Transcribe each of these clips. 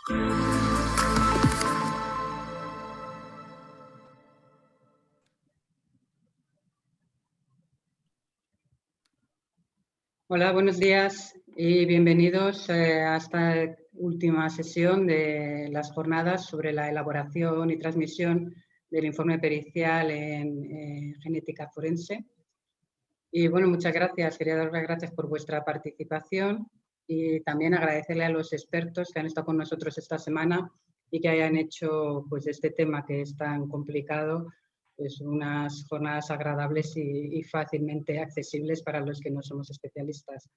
Hola, buenos días y bienvenidos a esta última sesión de las jornadas sobre la elaboración y transmisión del informe pericial en genética forense. Y bueno, muchas gracias. Quería dar las gracias por vuestra participación y también agradecerle a los expertos que han estado con nosotros esta semana y que hayan hecho pues, este tema que es tan complicado, pues unas jornadas agradables y fácilmente accesibles para los que no somos especialistas.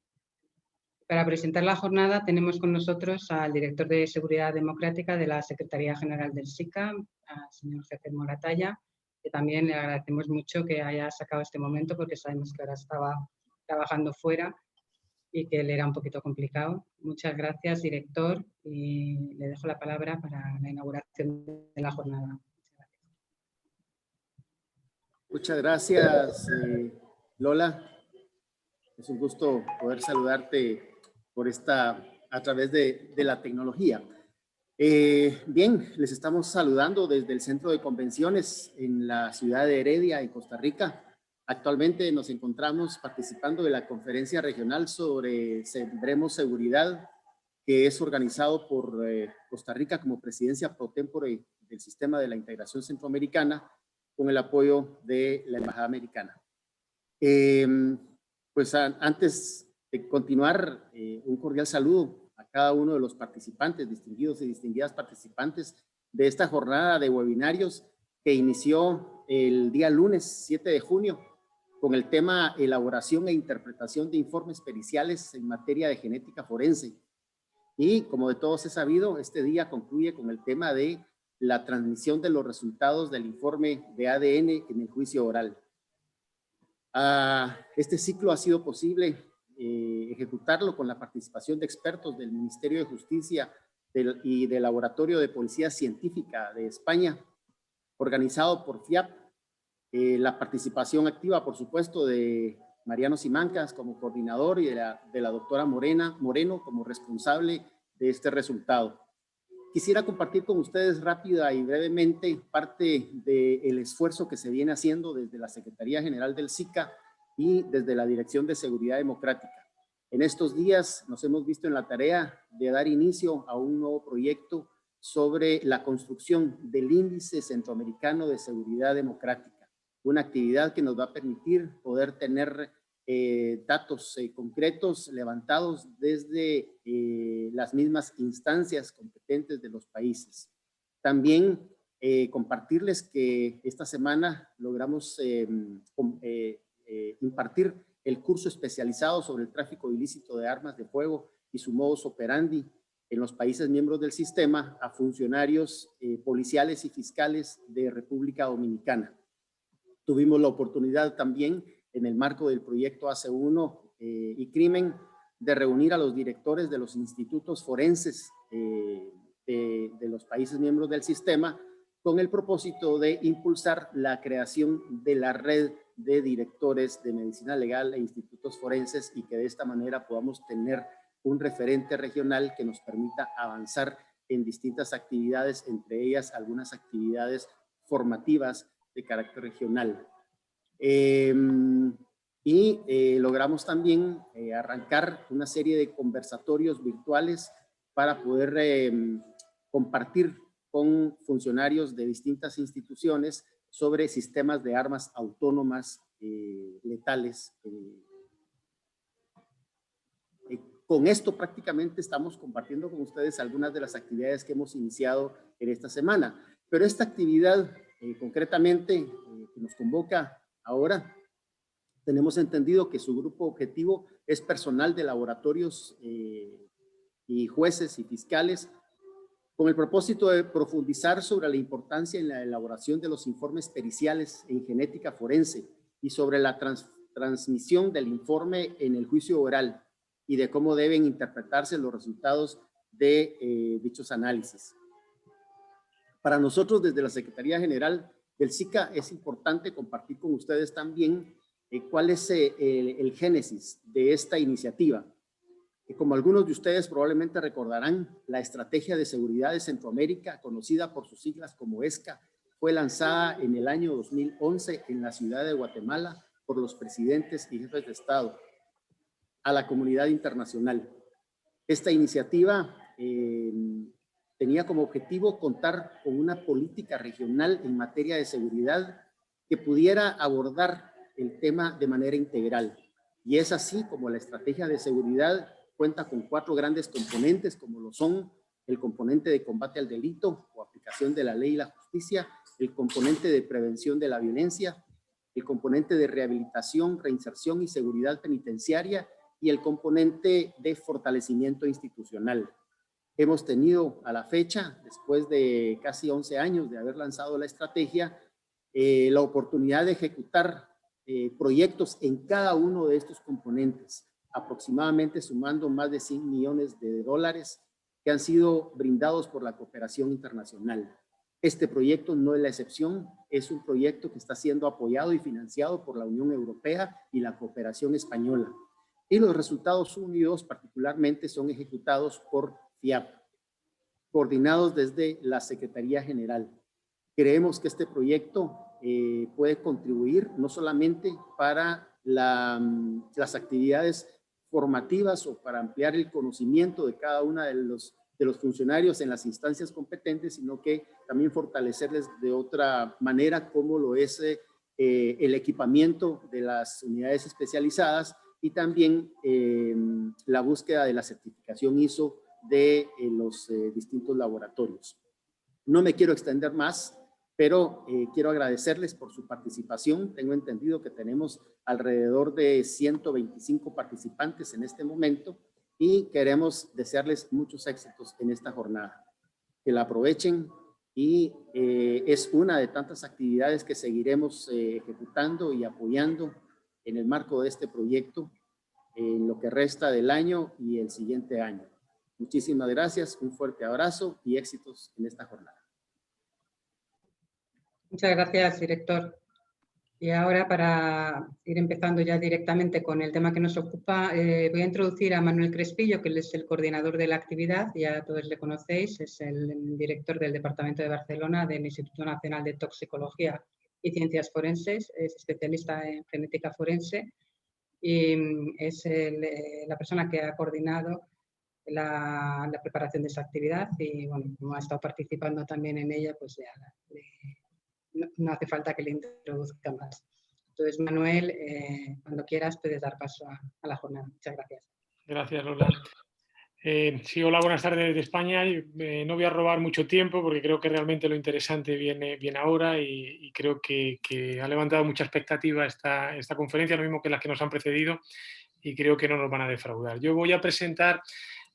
Para presentar la jornada tenemos con nosotros al director de Seguridad Democrática de la Secretaría General del SICA, al señor Jefe Moratalla, que también le agradecemos mucho que haya sacado este momento porque sabemos que ahora estaba trabajando fuera y que le era un poquito complicado. Muchas gracias, director, y le dejo la palabra para la inauguración de la jornada. Muchas gracias, Lola. Es un gusto poder saludarte a través de la tecnología. Bien, les estamos saludando desde el Centro de Convenciones en la ciudad de Heredia, en Costa Rica. Actualmente nos encontramos participando de la conferencia regional sobre Sembremos Seguridad, que es organizado por Costa Rica como presidencia pro tempore del Sistema de la Integración Centroamericana, con el apoyo de la Embajada Americana. Pues antes de continuar, un cordial saludo a cada uno de los participantes, distinguidos y distinguidas participantes de esta jornada de webinarios que inició el día lunes 7 de junio con el tema elaboración e interpretación de informes periciales en materia de genética forense. Y como de todos es sabido, este día concluye con el tema de la transmisión de los resultados del informe de ADN en el juicio oral. Este ciclo ha sido posible ejecutarlo con la participación de expertos del Ministerio de Justicia y del Laboratorio de Policía Científica de España, organizado por FIAP, la participación activa, por supuesto, de Mariano Simancas como coordinador y de la doctora Moreno como responsable de este resultado. Quisiera compartir con ustedes rápida y brevemente parte del esfuerzo que se viene haciendo desde la Secretaría General del SICA y desde la Dirección de Seguridad Democrática. En estos días nos hemos visto en la tarea de dar inicio a un nuevo proyecto sobre la construcción del Índice Centroamericano de Seguridad Democrática, una actividad que nos va a permitir poder tener datos concretos levantados desde las mismas instancias competentes de los países. También compartirles que esta semana logramos impartir el curso especializado sobre el tráfico ilícito de armas de fuego y su modus operandi en los países miembros del sistema a funcionarios policiales y fiscales de República Dominicana. Tuvimos la oportunidad también en el marco del proyecto AC1 y Crimen, de reunir a los directores de los institutos forenses de los países miembros del sistema con el propósito de impulsar la creación de la red de directores de medicina legal e institutos forenses y que de esta manera podamos tener un referente regional que nos permita avanzar en distintas actividades, entre ellas algunas actividades formativas de carácter regional. Logramos también arrancar una serie de conversatorios virtuales para poder compartir con funcionarios de distintas instituciones sobre sistemas de armas autónomas letales. Con esto prácticamente estamos compartiendo con ustedes algunas de las actividades que hemos iniciado en esta semana, pero esta actividad concretamente que nos convoca ahora, tenemos entendido que su grupo objetivo es personal de laboratorios y jueces y fiscales con el propósito de profundizar sobre la importancia en la elaboración de los informes periciales en genética forense y sobre la transmisión del informe en el juicio oral y de cómo deben interpretarse los resultados de dichos análisis. Para nosotros, desde la Secretaría General del SICA, es importante compartir con ustedes también cuál es el génesis de esta iniciativa. que, como algunos de ustedes probablemente recordarán, la Estrategia de Seguridad de Centroamérica, conocida por sus siglas como ESCA, fue lanzada en el año 2011 en la ciudad de Guatemala por los presidentes y jefes de Estado a la comunidad internacional. Esta iniciativa tenía como objetivo contar con una política regional en materia de seguridad que pudiera abordar el tema de manera integral. Y es así como la estrategia de seguridad cuenta con 4 grandes componentes, como lo son el componente de combate al delito o aplicación de la ley y la justicia, el componente de prevención de la violencia, el componente de rehabilitación, reinserción y seguridad penitenciaria y el componente de fortalecimiento institucional. Hemos tenido a la fecha, después de casi 11 años de haber lanzado la estrategia, la oportunidad de ejecutar proyectos en cada uno de estos componentes, aproximadamente sumando más de $100 millones que han sido brindados por la cooperación internacional. Este proyecto no es la excepción, es un proyecto que está siendo apoyado y financiado por la Unión Europea y la cooperación española. Y los resultados 1 y 2 particularmente son ejecutados por FIAP, coordinados desde la Secretaría General. Creemos que este proyecto puede contribuir no solamente para las actividades formativas o para ampliar el conocimiento de cada uno de los funcionarios en las instancias competentes, sino que también fortalecerles de otra manera, como lo es el equipamiento de las unidades especializadas y también la búsqueda de la certificación ISO de los distintos laboratorios. No me quiero extender más, pero quiero agradecerles por su participación. Tengo entendido que tenemos alrededor de 125 participantes en este momento y queremos desearles muchos éxitos en esta jornada. Que la aprovechen y es una de tantas actividades que seguiremos ejecutando y apoyando en el marco de este proyecto en lo que resta del año y el siguiente año. Muchísimas gracias, un fuerte abrazo y éxitos en esta jornada. Muchas gracias, director. Y ahora, para ir empezando ya directamente con el tema que nos ocupa, voy a introducir a Manuel Crespillo, que él es el coordinador de la actividad, ya todos le conocéis, es el director del Departamento de Barcelona del Instituto Nacional de Toxicología y Ciencias Forenses, es especialista en genética forense y es la persona que ha coordinado la preparación de esa actividad y, bueno, como ha estado participando también en ella, pues ya no hace falta que le introduzca más. Entonces, Manuel, cuando quieras puedes dar paso a la jornada. Muchas gracias. Gracias, Lola. Sí, hola, buenas tardes desde España. No voy a robar mucho tiempo porque creo que realmente lo interesante viene ahora y creo que ha levantado mucha expectativa esta conferencia, lo mismo que las que nos han precedido, y creo que no nos van a defraudar. Yo voy a presentar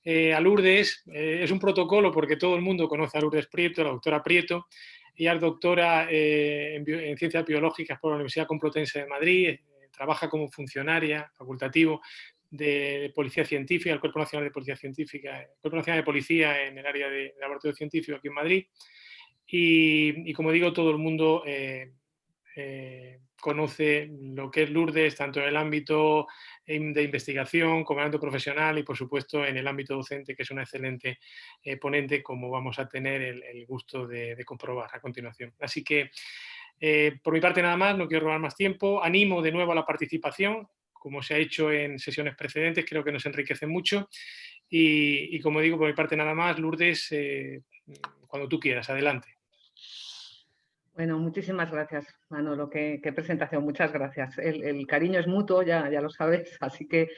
a Lourdes. Es un protocolo porque todo el mundo conoce a Lourdes Prieto, la doctora Prieto. Ella es doctora en Ciencias Biológicas por la Universidad Complutense de Madrid, trabaja como funcionaria facultativo de Policía Científica, el Cuerpo Nacional de Policía Científica, el Cuerpo Nacional de Policía en el área de laboratorio científico aquí en Madrid. Y como digo, todo el mundo conoce lo que es Lourdes, tanto en el ámbito de investigación como en el ámbito profesional y, por supuesto, en el ámbito docente, que es una excelente ponente, como vamos a tener el gusto de comprobar a continuación. Así que, por mi parte, nada más, no quiero robar más tiempo. Animo de nuevo a la participación, como se ha hecho en sesiones precedentes, creo que nos enriquece mucho. Y como digo, por mi parte, nada más. Lourdes, cuando tú quieras, adelante. Bueno, muchísimas gracias, Manolo. Qué presentación, muchas gracias. El cariño es mutuo, ya lo sabes, así que,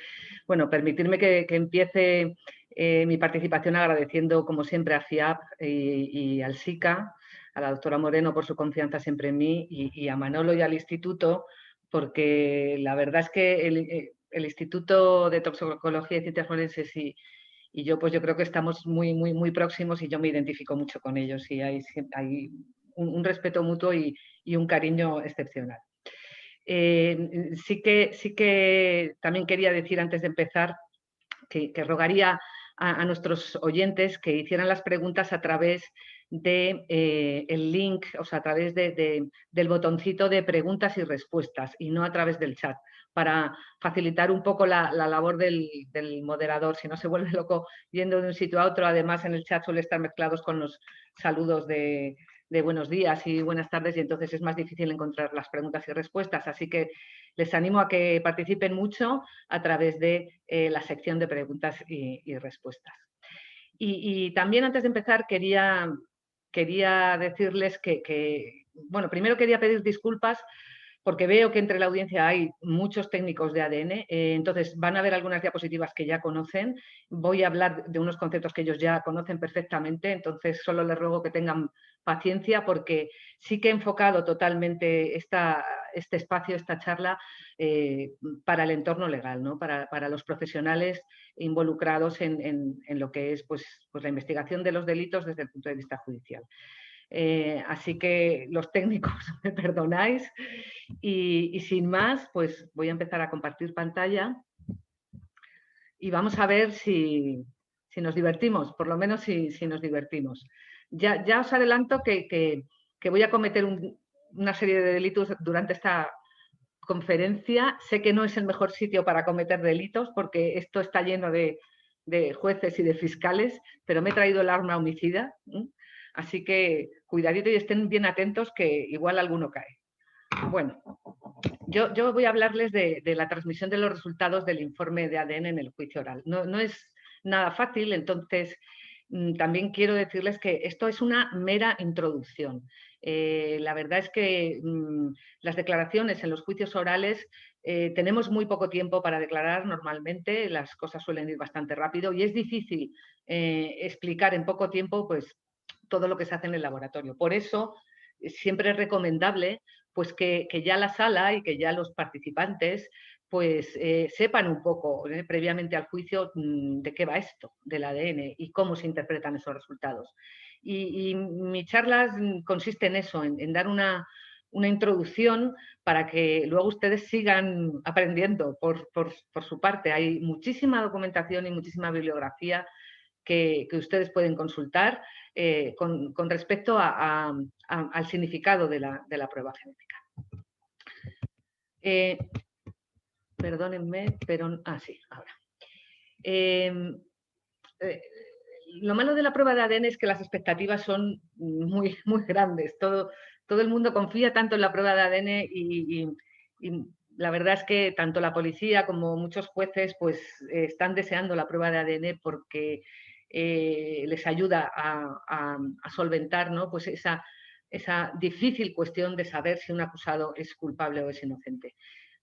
bueno, permitirme que empiece mi participación agradeciendo, como siempre, a FIAP y al SICA, a la doctora Moreno por su confianza siempre en mí y a Manolo y al Instituto, porque la verdad es que el Instituto de Toxicología y Ciencias Forenses y yo, pues yo creo que estamos muy próximos y yo me identifico mucho con ellos y hay un respeto mutuo y un cariño excepcional. Sí que también quería decir antes de empezar que rogaría a nuestros oyentes que hicieran las preguntas a través de el link, o sea, a través del botoncito de preguntas y respuestas y no a través del chat, para facilitar un poco la labor del moderador, si no se vuelve loco yendo de un sitio a otro. Además, en el chat suele estar mezclados con los saludos de buenos días y buenas tardes, y entonces es más difícil encontrar las preguntas y respuestas. Así que les animo a que participen mucho a través de la sección de preguntas y respuestas. Y también, antes de empezar, quería decirles bueno, primero quería pedir disculpas porque veo que entre la audiencia hay muchos técnicos de ADN, entonces van a ver algunas diapositivas que ya conocen. Voy a hablar de unos conceptos que ellos ya conocen perfectamente, entonces solo les ruego que tengan paciencia, porque sí que he enfocado totalmente este espacio, esta charla, para el entorno legal, ¿no? Para los profesionales involucrados en lo que es pues la investigación de los delitos desde el punto de vista judicial. Así que los técnicos me perdonáis, y sin más, pues voy a empezar a compartir pantalla y vamos a ver si nos divertimos, por lo menos si nos divertimos. Ya os adelanto que voy a cometer una serie de delitos durante esta conferencia. Sé que no es el mejor sitio para cometer delitos porque esto está lleno de jueces y de fiscales, pero me he traído el arma homicida, así que cuidadito y estén bien atentos, que igual alguno cae. Bueno, yo voy a hablarles de la transmisión de los resultados del informe de ADN en el juicio oral. No es nada fácil, entonces también quiero decirles que esto es una mera introducción. La verdad es que las declaraciones en los juicios orales, tenemos muy poco tiempo para declarar normalmente, las cosas suelen ir bastante rápido y es difícil explicar en poco tiempo pues todo lo que se hace en el laboratorio. Por eso siempre es recomendable pues que ya la sala y que ya los participantes pues sepan un poco previamente al juicio de qué va esto del ADN y cómo se interpretan esos resultados. Y mi charla consiste en eso, en dar una introducción para que luego ustedes sigan aprendiendo por su parte. Hay muchísima documentación y muchísima bibliografía que ustedes pueden consultar con respecto al significado de la prueba genética. Perdónenme, pero... sí, ahora. Lo malo de la prueba de ADN es que las expectativas son muy, muy grandes. Todo el mundo confía tanto en la prueba de ADN y la verdad es que tanto la policía como muchos jueces pues están deseando la prueba de ADN porque les ayuda a solventar, ¿no? Pues esa difícil cuestión de saber si un acusado es culpable o es inocente.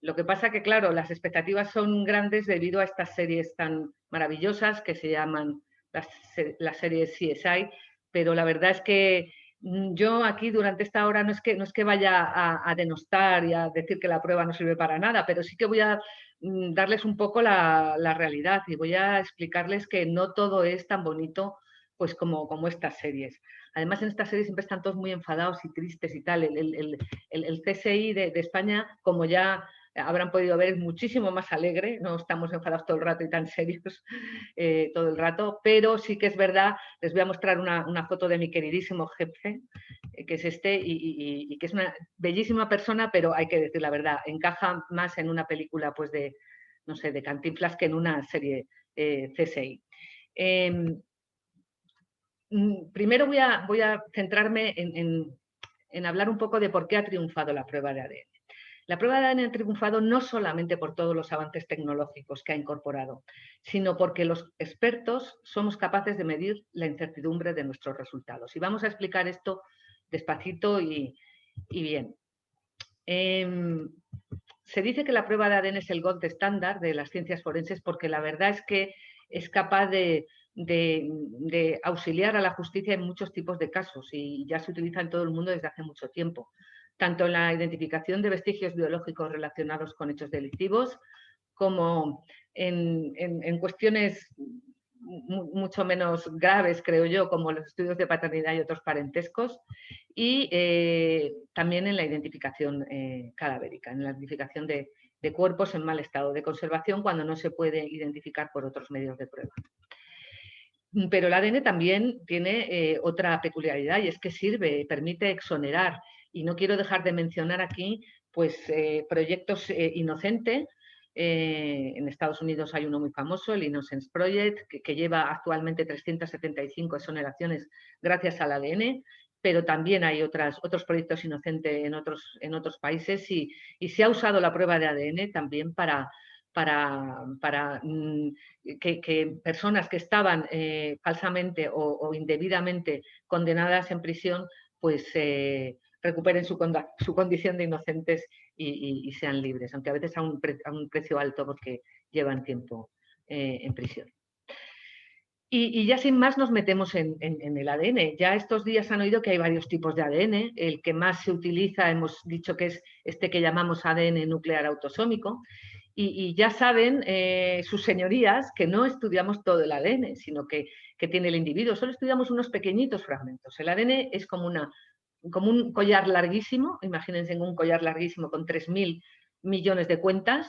Lo que pasa que, claro, las expectativas son grandes debido a estas series tan maravillosas que se llaman las series CSI, pero la verdad es que yo aquí durante esta hora no es que vaya a denostar y a decir que la prueba no sirve para nada, pero sí que voy a darles un poco la realidad y voy a explicarles que no todo es tan bonito pues como estas series. Además, en estas series siempre están todos muy enfadados y tristes y tal. El CSI de España, como ya habrán podido ver, es muchísimo más alegre, no estamos enfadados todo el rato y tan serios todo el rato, pero sí que es verdad, les voy a mostrar una foto de mi queridísimo jefe, que es este, y que es una bellísima persona, pero hay que decir la verdad, encaja más en una película pues de, no sé, de Cantinflas que en una serie CSI. Primero voy a centrarme en hablar un poco de por qué ha triunfado la prueba de ADN. La prueba de ADN ha triunfado no solamente por todos los avances tecnológicos que ha incorporado, sino porque los expertos somos capaces de medir la incertidumbre de nuestros resultados. Y vamos a explicar esto despacito y bien. Se dice que la prueba de ADN es el gold estándar de las ciencias forenses porque la verdad es que es capaz de auxiliar a la justicia en muchos tipos de casos y ya se utiliza en todo el mundo desde hace mucho tiempo, tanto en la identificación de vestigios biológicos relacionados con hechos delictivos como en cuestiones mucho menos graves, creo yo, como los estudios de paternidad y otros parentescos, y también en la identificación cadavérica, en la identificación de cuerpos en mal estado de conservación cuando no se puede identificar por otros medios de prueba. Pero el ADN también tiene otra peculiaridad y es que permite exonerar. Y no quiero dejar de mencionar aquí pues, proyectos Inocente, En Estados Unidos hay uno muy famoso, el Innocence Project, que lleva actualmente 375 exoneraciones gracias al ADN, pero también hay otros proyectos inocentes en otros países y se ha usado la prueba de ADN también para que personas que estaban falsamente o indebidamente condenadas en prisión, pues recuperen su condición de inocentes y sean libres, aunque a veces a un precio alto porque llevan tiempo en prisión. Y ya sin más nos metemos en el ADN. Ya estos días han oído que hay varios tipos de ADN. El que más se utiliza, hemos dicho que es este que llamamos ADN nuclear autosómico. Y ya saben sus señorías que no estudiamos todo el ADN, sino que tiene el individuo. Solo estudiamos unos pequeñitos fragmentos. El ADN es como un collar larguísimo. Imagínense un collar larguísimo con 3.000 millones de cuentas.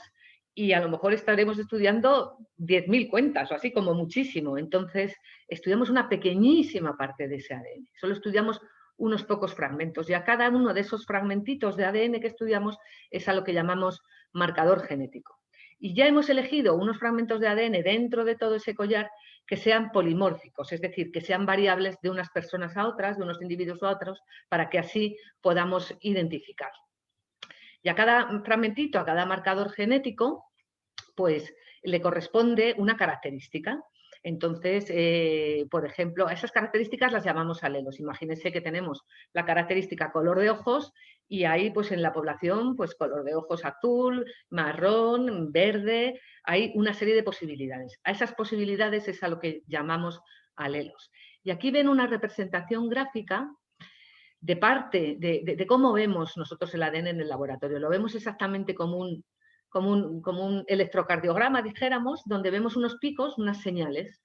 Y a lo mejor estaremos estudiando 10.000 cuentas o así como muchísimo. Entonces, estudiamos una pequeñísima parte de ese ADN. Solo estudiamos unos pocos fragmentos y a cada uno de esos fragmentitos de ADN que estudiamos es a lo que llamamos marcador genético. Y ya hemos elegido unos fragmentos de ADN dentro de todo ese collar que sean polimórficos, es decir, que sean variables de unas personas a otras, de unos individuos a otros, para que así podamos identificar. Y a cada fragmentito, a cada marcador genético, pues le corresponde una característica. Entonces, por ejemplo, a esas características las llamamos alelos. Imagínense que tenemos la característica color de ojos y ahí pues en la población pues color de ojos azul, marrón, verde, hay una serie de posibilidades. A esas posibilidades es a lo que llamamos alelos. Y aquí ven una representación gráfica de parte de cómo vemos nosotros el ADN en el laboratorio. Lo vemos exactamente como un electrocardiograma, dijéramos, donde vemos unos picos, unas señales,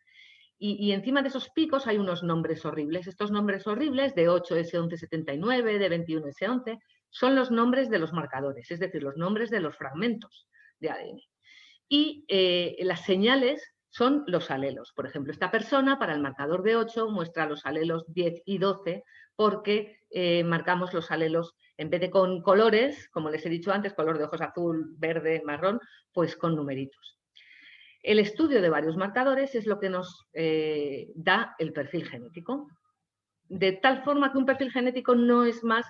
y encima de esos picos hay unos nombres horribles. Estos nombres horribles de 8S1179, de 21S11, son los nombres de los marcadores, es decir, los nombres de los fragmentos de ADN. Y las señales son los alelos. Por ejemplo, esta persona para el marcador de 8 muestra los alelos 10 y 12 porque marcamos los alelos, en vez de con colores, como les he dicho antes, color de ojos azul, verde, marrón, pues con numeritos. El estudio de varios marcadores es lo que nos da el perfil genético. De tal forma que un perfil genético no es más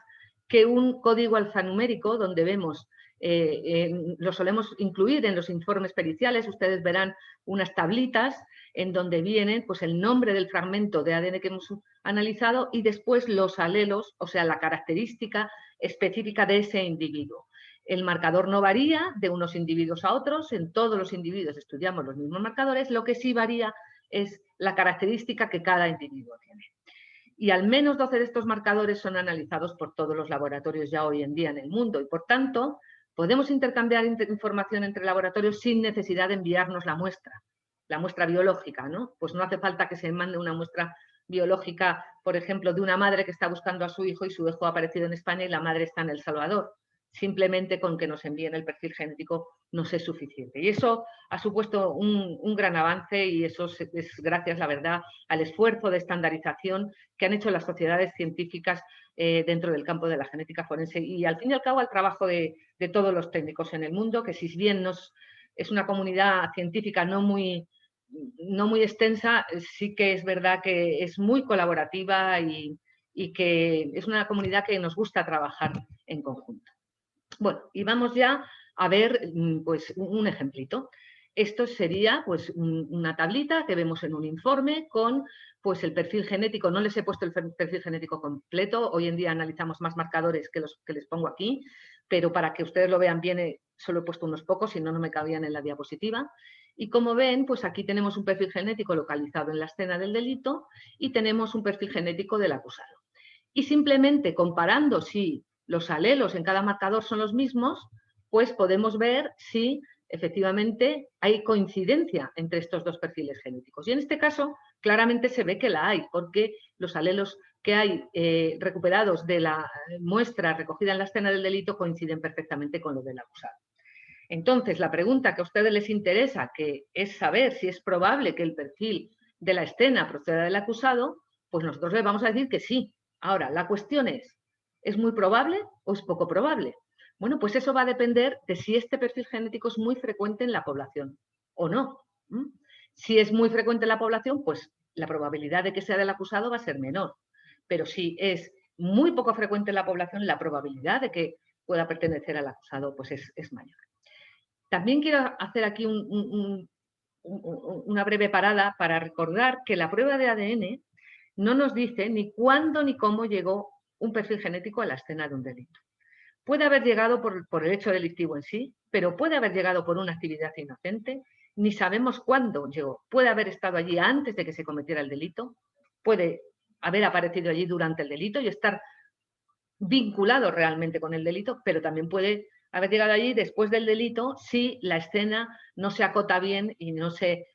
que un código alfanumérico donde vemos, lo solemos incluir en los informes periciales, ustedes verán unas tablitas en donde viene pues, el nombre del fragmento de ADN que hemos analizado y después los alelos, o sea, la característica específica de ese individuo. El marcador no varía de unos individuos a otros, en todos los individuos estudiamos los mismos marcadores, lo que sí varía es la característica que cada individuo tiene. Y al menos 12 de estos marcadores son analizados por todos los laboratorios ya hoy en día en el mundo y, por tanto, podemos intercambiar información entre laboratorios sin necesidad de enviarnos la muestra biológica, ¿no? Pues no hace falta que se mande una muestra biológica, por ejemplo, de una madre que está buscando a su hijo y su hijo ha aparecido en España y la madre está en El Salvador. Simplemente con que nos envíen el perfil genético nos es suficiente. Y eso ha supuesto un gran avance y eso es gracias, la verdad, al esfuerzo de estandarización que han hecho las sociedades científicas dentro del campo de la genética forense y al fin y al cabo al trabajo de todos los técnicos en el mundo, que si bien es una comunidad científica no muy extensa, sí que es verdad que es muy colaborativa y que es una comunidad que nos gusta trabajar en conjunto. Bueno, y vamos ya a ver pues, un ejemplito. Esto sería pues, una tablita que vemos en un informe con pues, el perfil genético. No les he puesto el perfil genético completo. Hoy en día analizamos más marcadores que los que les pongo aquí, pero para que ustedes lo vean bien solo he puesto unos pocos, si no, no me cabían en la diapositiva. Y como ven, pues aquí tenemos un perfil genético localizado en la escena del delito y tenemos un perfil genético del acusado. Y simplemente comparando si los alelos en cada marcador son los mismos, pues podemos ver si efectivamente hay coincidencia entre estos dos perfiles genéticos. Y en este caso, claramente se ve que la hay, porque los alelos que hay recuperados de la muestra recogida en la escena del delito coinciden perfectamente con lo del acusado. Entonces, la pregunta que a ustedes les interesa, que es saber si es probable que el perfil de la escena proceda del acusado, pues nosotros les vamos a decir que sí. Ahora, la cuestión ¿es muy probable o es poco probable? Bueno, pues eso va a depender de si este perfil genético es muy frecuente en la población o no. Si es muy frecuente en la población, pues la probabilidad de que sea del acusado va a ser menor. Pero si es muy poco frecuente en la población, la probabilidad de que pueda pertenecer al acusado pues es mayor. También quiero hacer aquí una breve parada para recordar que la prueba de ADN no nos dice ni cuándo ni cómo llegó un perfil genético a la escena de un delito. Puede haber llegado por el hecho delictivo en sí, pero puede haber llegado por una actividad inocente, ni sabemos cuándo llegó. Puede haber estado allí antes de que se cometiera el delito, puede haber aparecido allí durante el delito y estar vinculado realmente con el delito, pero también puede haber llegado allí después del delito si la escena no se acota bien y no se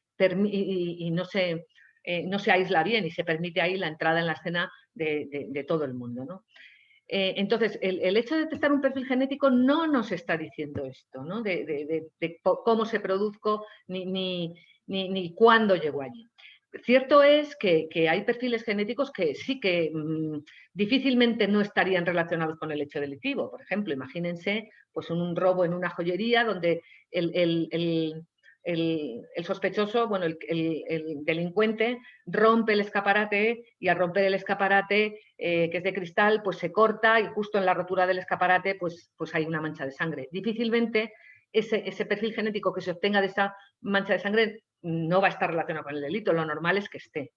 aísla bien y se permite ahí la entrada en la escena de todo el mundo, ¿no? Entonces, el hecho de detectar un perfil genético no nos está diciendo esto, ¿no? de cómo se produjo ni cuándo llegó allí. Cierto es que hay perfiles genéticos que sí que difícilmente no estarían relacionados con el hecho delictivo. Por ejemplo, imagínense pues, un robo en una joyería donde el sospechoso, bueno, el delincuente rompe el escaparate y al romper el escaparate, que es de cristal, pues se corta y justo en la rotura del escaparate pues hay una mancha de sangre. Difícilmente ese perfil genético que se obtenga de esa mancha de sangre no va a estar relacionado con el delito, lo normal es que esté.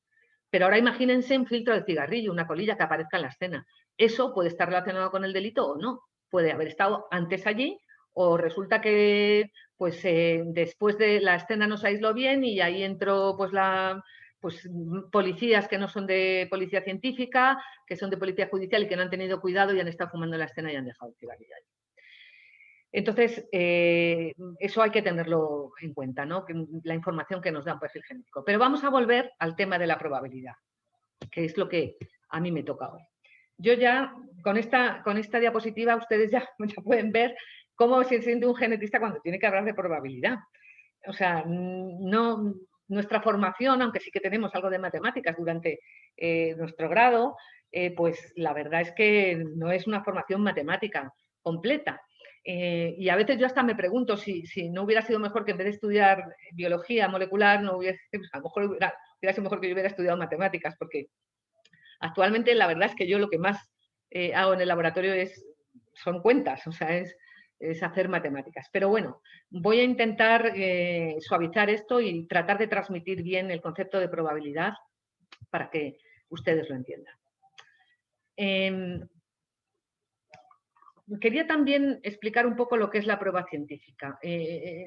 Pero ahora imagínense un filtro de cigarrillo, una colilla que aparezca en la escena. Eso puede estar relacionado con el delito o no. Puede haber estado antes allí o resulta que pues, después de la escena no se aisló bien y ahí entró pues, policías que no son de policía científica, que son de policía judicial y que no han tenido cuidado y han estado fumando en la escena y han dejado el cigarrillo allí. Entonces, eso hay que tenerlo en cuenta, ¿no? La información que nos da un perfil genético. Pero vamos a volver al tema de la probabilidad, que es lo que a mí me toca hoy. Yo ya, con esta diapositiva, ustedes ya pueden ver cómo se siente un genetista cuando tiene que hablar de probabilidad. O sea, nuestra formación, aunque sí que tenemos algo de matemáticas durante nuestro grado, pues la verdad es que no es una formación matemática completa. Y a veces yo hasta me pregunto si no hubiera sido mejor que en vez de estudiar biología molecular, a lo mejor hubiera sido mejor que yo hubiera estudiado matemáticas, porque actualmente la verdad es que yo lo que más hago en el laboratorio son cuentas, o sea, es hacer matemáticas. Pero bueno, voy a intentar suavizar esto y tratar de transmitir bien el concepto de probabilidad para que ustedes lo entiendan. Quería también explicar un poco lo que es la prueba científica.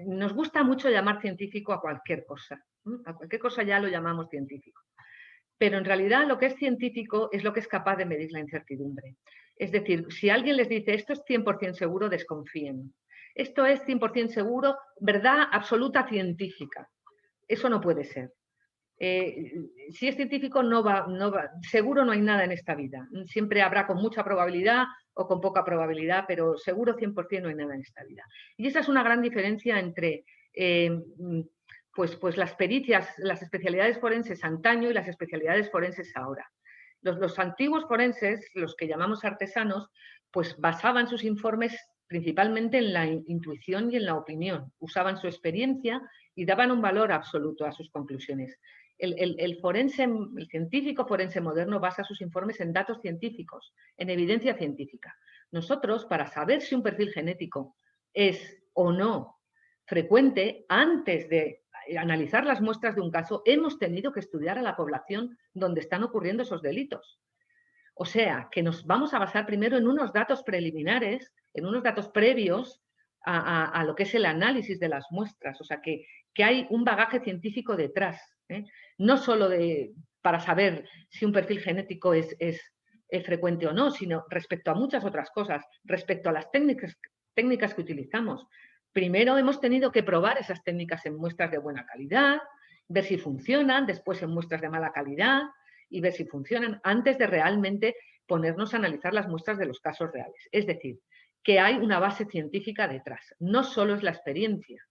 Nos gusta mucho llamar científico a cualquier cosa. A cualquier cosa ya lo llamamos científico. Pero en realidad lo que es científico es lo que es capaz de medir la incertidumbre. Es decir, si alguien les dice esto es 100% seguro, desconfíen. Esto es 100% seguro, verdad absoluta científica. Eso no puede ser. Si es científico, seguro no hay nada en esta vida. Siempre habrá con mucha probabilidad o con poca probabilidad, pero seguro 100% no hay nada en esta vida. Y esa es una gran diferencia entre pues las pericias, las especialidades forenses antaño y las especialidades forenses ahora. Los antiguos forenses, los que llamamos artesanos, pues basaban sus informes principalmente en la intuición y en la opinión. Usaban su experiencia y daban un valor absoluto a sus conclusiones. El científico forense moderno basa sus informes en datos científicos, en evidencia científica. Nosotros, para saber si un perfil genético es o no frecuente, antes de analizar las muestras de un caso, hemos tenido que estudiar a la población donde están ocurriendo esos delitos. O sea, que nos vamos a basar primero en unos datos preliminares, en unos datos previos a lo que es el análisis de las muestras. O sea, que hay un bagaje científico detrás, ¿eh? No solo para saber si un perfil genético es frecuente o no, sino respecto a muchas otras cosas, respecto a las técnicas que utilizamos. Primero hemos tenido que probar esas técnicas en muestras de buena calidad, ver si funcionan, después en muestras de mala calidad y ver si funcionan antes de realmente ponernos a analizar las muestras de los casos reales. Es decir, que hay una base científica detrás, no solo es la experiencia,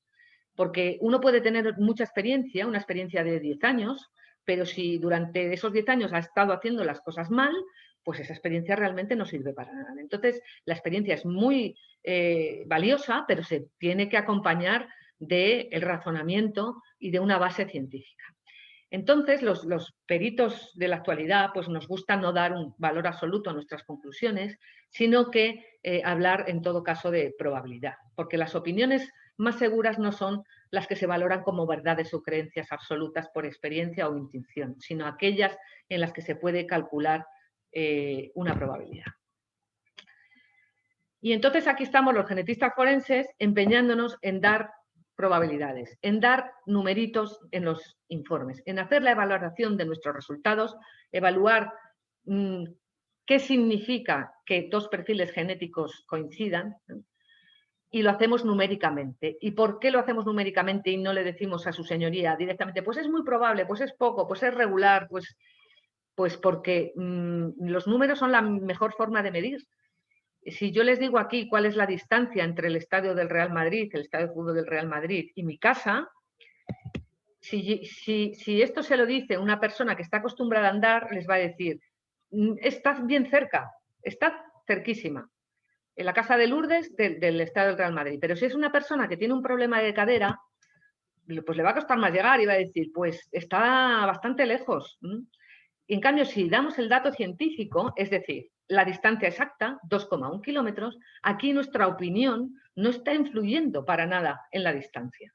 porque uno puede tener mucha experiencia, una experiencia de 10 años, pero si durante esos 10 años ha estado haciendo las cosas mal, pues esa experiencia realmente no sirve para nada. Entonces, la experiencia es muy valiosa, pero se tiene que acompañar del razonamiento y de una base científica. Entonces, los peritos de la actualidad pues nos gusta no dar un valor absoluto a nuestras conclusiones, sino que hablar en todo caso de probabilidad, porque las opiniones más seguras no son las que se valoran como verdades o creencias absolutas por experiencia o intuición, sino aquellas en las que se puede calcular una probabilidad. Y entonces aquí estamos los genetistas forenses empeñándonos en dar probabilidades, en dar numeritos en los informes, en hacer la evaluación de nuestros resultados, evaluar qué significa que dos perfiles genéticos coincidan, y lo hacemos numéricamente. ¿Y por qué lo hacemos numéricamente y no le decimos a su señoría directamente, pues es muy probable, pues es poco, pues es regular, pues porque los números son la mejor forma de medir? Si yo les digo aquí cuál es la distancia entre el estadio del Real Madrid, el estadio de fútbol del Real Madrid y mi casa, si esto se lo dice una persona que está acostumbrada a andar, les va a decir, estás bien cerca, estás cerquísima, en la casa de Lourdes del estadio del Real Madrid. Pero si es una persona que tiene un problema de cadera, pues le va a costar más llegar y va a decir, pues está bastante lejos. Y en cambio, si damos el dato científico, es decir, la distancia exacta, 2,1 kilómetros, aquí nuestra opinión no está influyendo para nada en la distancia.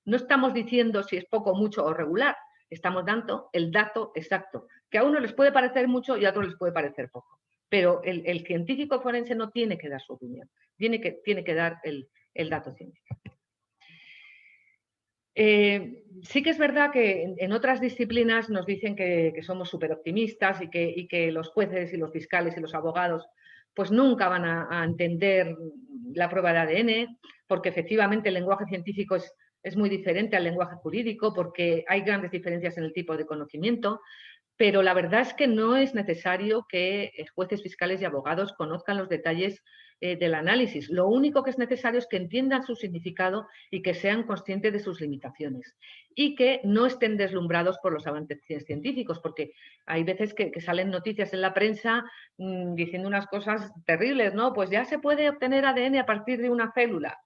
No estamos diciendo si es poco, mucho o regular, estamos dando el dato exacto, que a uno les puede parecer mucho y a otros les puede parecer poco. Pero el científico forense no tiene que dar su opinión, tiene que dar el dato científico. Sí que es verdad que en otras disciplinas nos dicen que somos súper optimistas y que los jueces y los fiscales y los abogados pues nunca van a entender la prueba de ADN, porque efectivamente el lenguaje científico es muy diferente al lenguaje jurídico, porque hay grandes diferencias en el tipo de conocimiento, pero la verdad es que no es necesario que jueces, fiscales y abogados conozcan los detalles del análisis. Lo único que es necesario es que entiendan su significado y que sean conscientes de sus limitaciones y que no estén deslumbrados por los avances científicos, porque hay veces que salen noticias en la prensa diciendo unas cosas terribles, ¿no? Pues ya se puede obtener ADN a partir de una célula.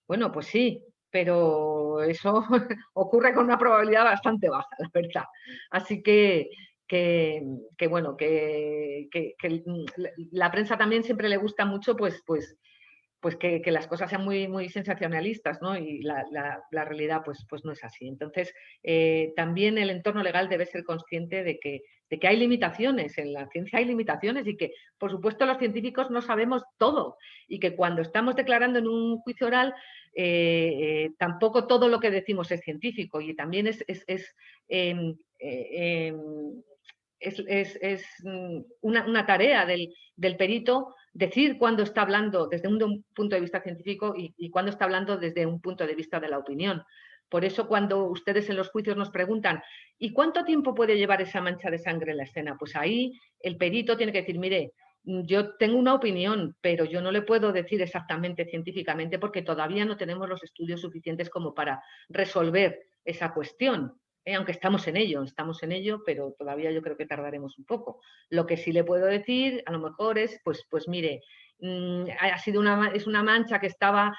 Bueno, pues sí, pero eso ocurre con una probabilidad bastante baja, la verdad. Así que bueno, que la prensa también siempre le gusta mucho pues que las cosas sean muy sensacionalistas, ¿no? Y la realidad pues no es así. Entonces, también el entorno legal debe ser consciente de que hay limitaciones, en la ciencia hay limitaciones y que, por supuesto, los científicos no sabemos todo y que cuando estamos declarando en un juicio oral, tampoco todo lo que decimos es científico y también es una tarea del perito decir cuándo está hablando desde un punto de vista científico y cuándo está hablando desde un punto de vista de la opinión. Por eso cuando ustedes en los juicios nos preguntan ¿y cuánto tiempo puede llevar esa mancha de sangre en la escena? Pues ahí el perito tiene que decir, mire, yo tengo una opinión, pero yo no le puedo decir exactamente científicamente porque todavía no tenemos los estudios suficientes como para resolver esa cuestión. Aunque estamos en ello, pero todavía yo creo que tardaremos un poco. Lo que sí le puedo decir, a lo mejor es, pues mire, es una mancha que estaba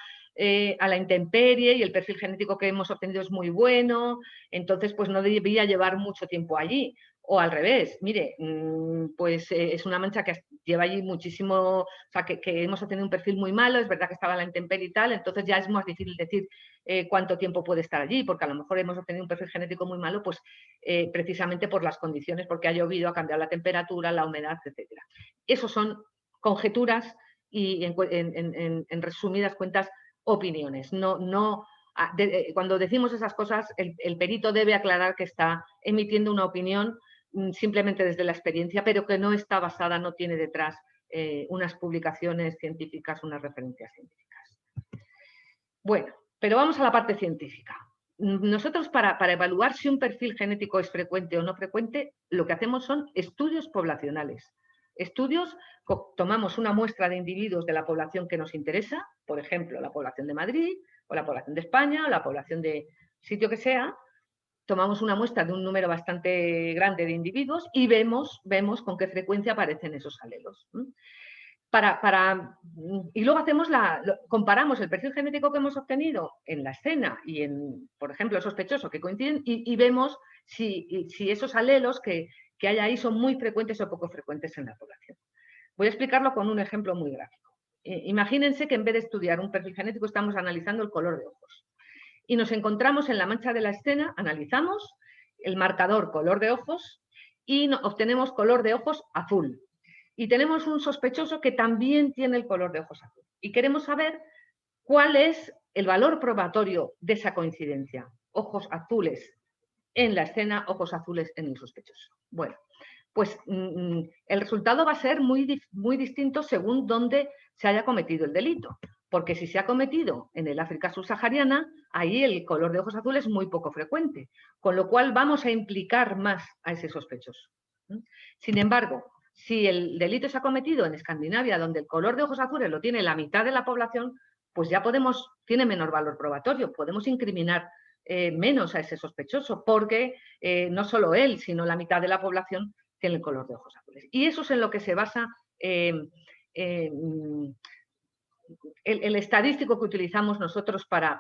a la intemperie y el perfil genético que hemos obtenido es muy bueno, entonces pues no debía llevar mucho tiempo allí. O al revés, mire, pues es una mancha que lleva allí muchísimo, o sea, que hemos obtenido un perfil muy malo, es verdad que estaba a la intemperie y tal, entonces ya es más difícil decir cuánto tiempo puede estar allí, porque a lo mejor hemos obtenido un perfil genético muy malo, pues precisamente por las condiciones, porque ha llovido, ha cambiado la temperatura, la humedad, etc. Eso son conjeturas y en resumidas cuentas, opiniones. Cuando decimos esas cosas, el perito debe aclarar que está emitiendo una opinión simplemente desde la experiencia, pero que no está basada, no tiene detrás unas publicaciones científicas, unas referencias científicas. Bueno, pero vamos a la parte científica. Nosotros para evaluar si un perfil genético es frecuente o no frecuente, lo que hacemos son estudios poblacionales. Estudios, tomamos una muestra de individuos de la población que nos interesa, por ejemplo, la población de Madrid, o la población de España, o la población de sitio que sea, tomamos una muestra de un número bastante grande de individuos y vemos con qué frecuencia aparecen esos alelos. Y luego comparamos el perfil genético que hemos obtenido en la escena y en, por ejemplo, el sospechoso que coinciden y vemos si esos alelos que hay ahí son muy frecuentes o poco frecuentes en la población. Voy a explicarlo con un ejemplo muy gráfico. Imagínense que en vez de estudiar un perfil genético estamos analizando el color de ojos y nos encontramos en la mancha de la escena, analizamos el marcador color de ojos y obtenemos color de ojos azul. Y tenemos un sospechoso que también tiene el color de ojos azul. Y queremos saber cuál es el valor probatorio de esa coincidencia. Ojos azules en la escena, ojos azules en el sospechoso. Bueno, pues el resultado va a ser muy distinto según dónde se haya cometido el delito. Porque si se ha cometido en el África subsahariana, ahí el color de ojos azules es muy poco frecuente. Con lo cual vamos a implicar más a ese sospechoso. Sin embargo, si el delito se ha cometido en Escandinavia, donde el color de ojos azules lo tiene la mitad de la población, pues ya tiene menor valor probatorio, podemos incriminar menos a ese sospechoso, porque no solo él, sino la mitad de la población tiene el color de ojos azules. Y eso es en lo que se basa el estadístico que utilizamos nosotros para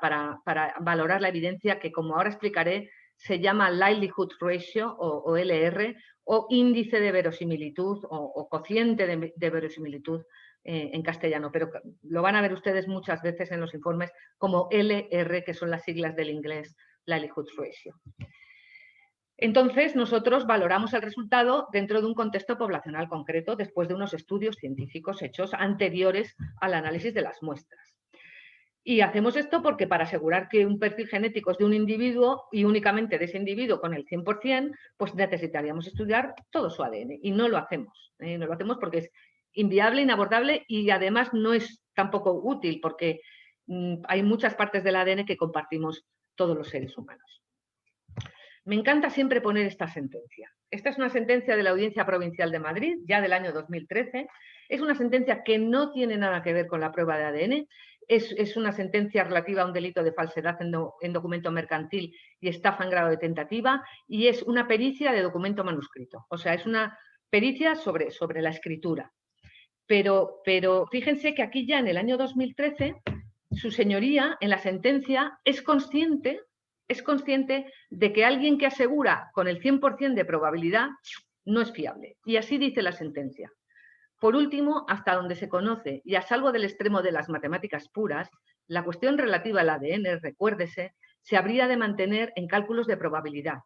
valorar la evidencia, que como ahora explicaré, se llama Likelihood Ratio o LR, o índice de verosimilitud o cociente de verosimilitud en castellano, pero lo van a ver ustedes muchas veces en los informes como LR, que son las siglas del inglés Likelihood Ratio. Entonces, nosotros valoramos el resultado dentro de un contexto poblacional concreto después de unos estudios científicos hechos anteriores al análisis de las muestras. Y hacemos esto porque para asegurar que un perfil genético es de un individuo y únicamente de ese individuo con el 100%, pues necesitaríamos estudiar todo su ADN y no lo hacemos. No lo hacemos porque es inviable, inabordable y además no es tampoco útil porque hay muchas partes del ADN que compartimos todos los seres humanos. Me encanta siempre poner esta sentencia. Esta es una sentencia de la Audiencia Provincial de Madrid, ya del año 2013. Es una sentencia que no tiene nada que ver con la prueba de ADN. Es una sentencia relativa a un delito de falsedad en documento mercantil y estafa en grado de tentativa, y es una pericia de documento manuscrito. O sea, es una pericia sobre la escritura. Pero fíjense que aquí ya en el año 2013, su señoría en la sentencia es consciente de que alguien que asegura con el 100% de probabilidad no es fiable. Y así dice la sentencia. Por último, hasta donde se conoce, y a salvo del extremo de las matemáticas puras, la cuestión relativa al ADN, recuérdese, se habría de mantener en cálculos de probabilidad.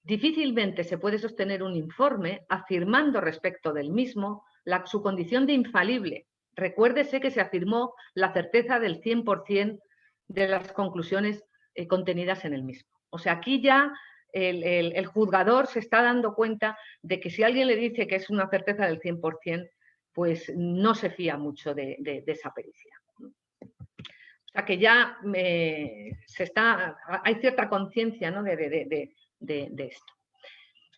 Difícilmente se puede sostener un informe afirmando respecto del mismo su condición de infalible. Recuérdese que se afirmó la certeza del 100% de las conclusiones contenidas en el mismo. O sea, aquí ya el juzgador se está dando cuenta de que si alguien le dice que es una certeza del 100%, pues no se fía mucho de esa pericia. O sea, que ya hay cierta conciencia, ¿no?, de esto.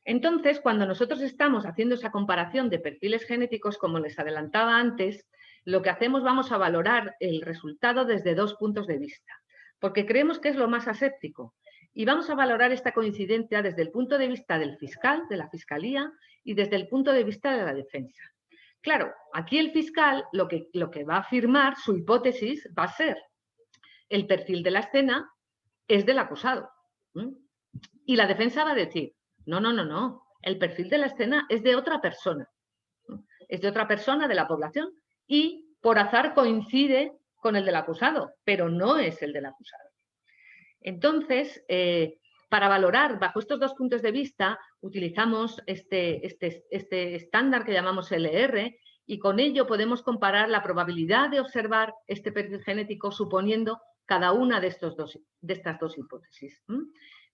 Entonces, cuando nosotros estamos haciendo esa comparación de perfiles genéticos, como les adelantaba antes, lo que hacemos, vamos a valorar el resultado desde dos puntos de vista, porque creemos que es lo más aséptico. Y vamos a valorar esta coincidencia desde el punto de vista del fiscal, de la fiscalía, y desde el punto de vista de la defensa. Claro, aquí el fiscal lo que va a afirmar, su hipótesis, va a ser el perfil de la escena es del acusado. Y la defensa va a decir, no, el perfil de la escena es de otra persona. Es de otra persona de la población y por azar coincide con el del acusado, pero no es el del acusado. Entonces, para valorar bajo estos dos puntos de vista, utilizamos este estándar que llamamos LR, y con ello podemos comparar la probabilidad de observar este perfil genético suponiendo cada una de estas dos hipótesis.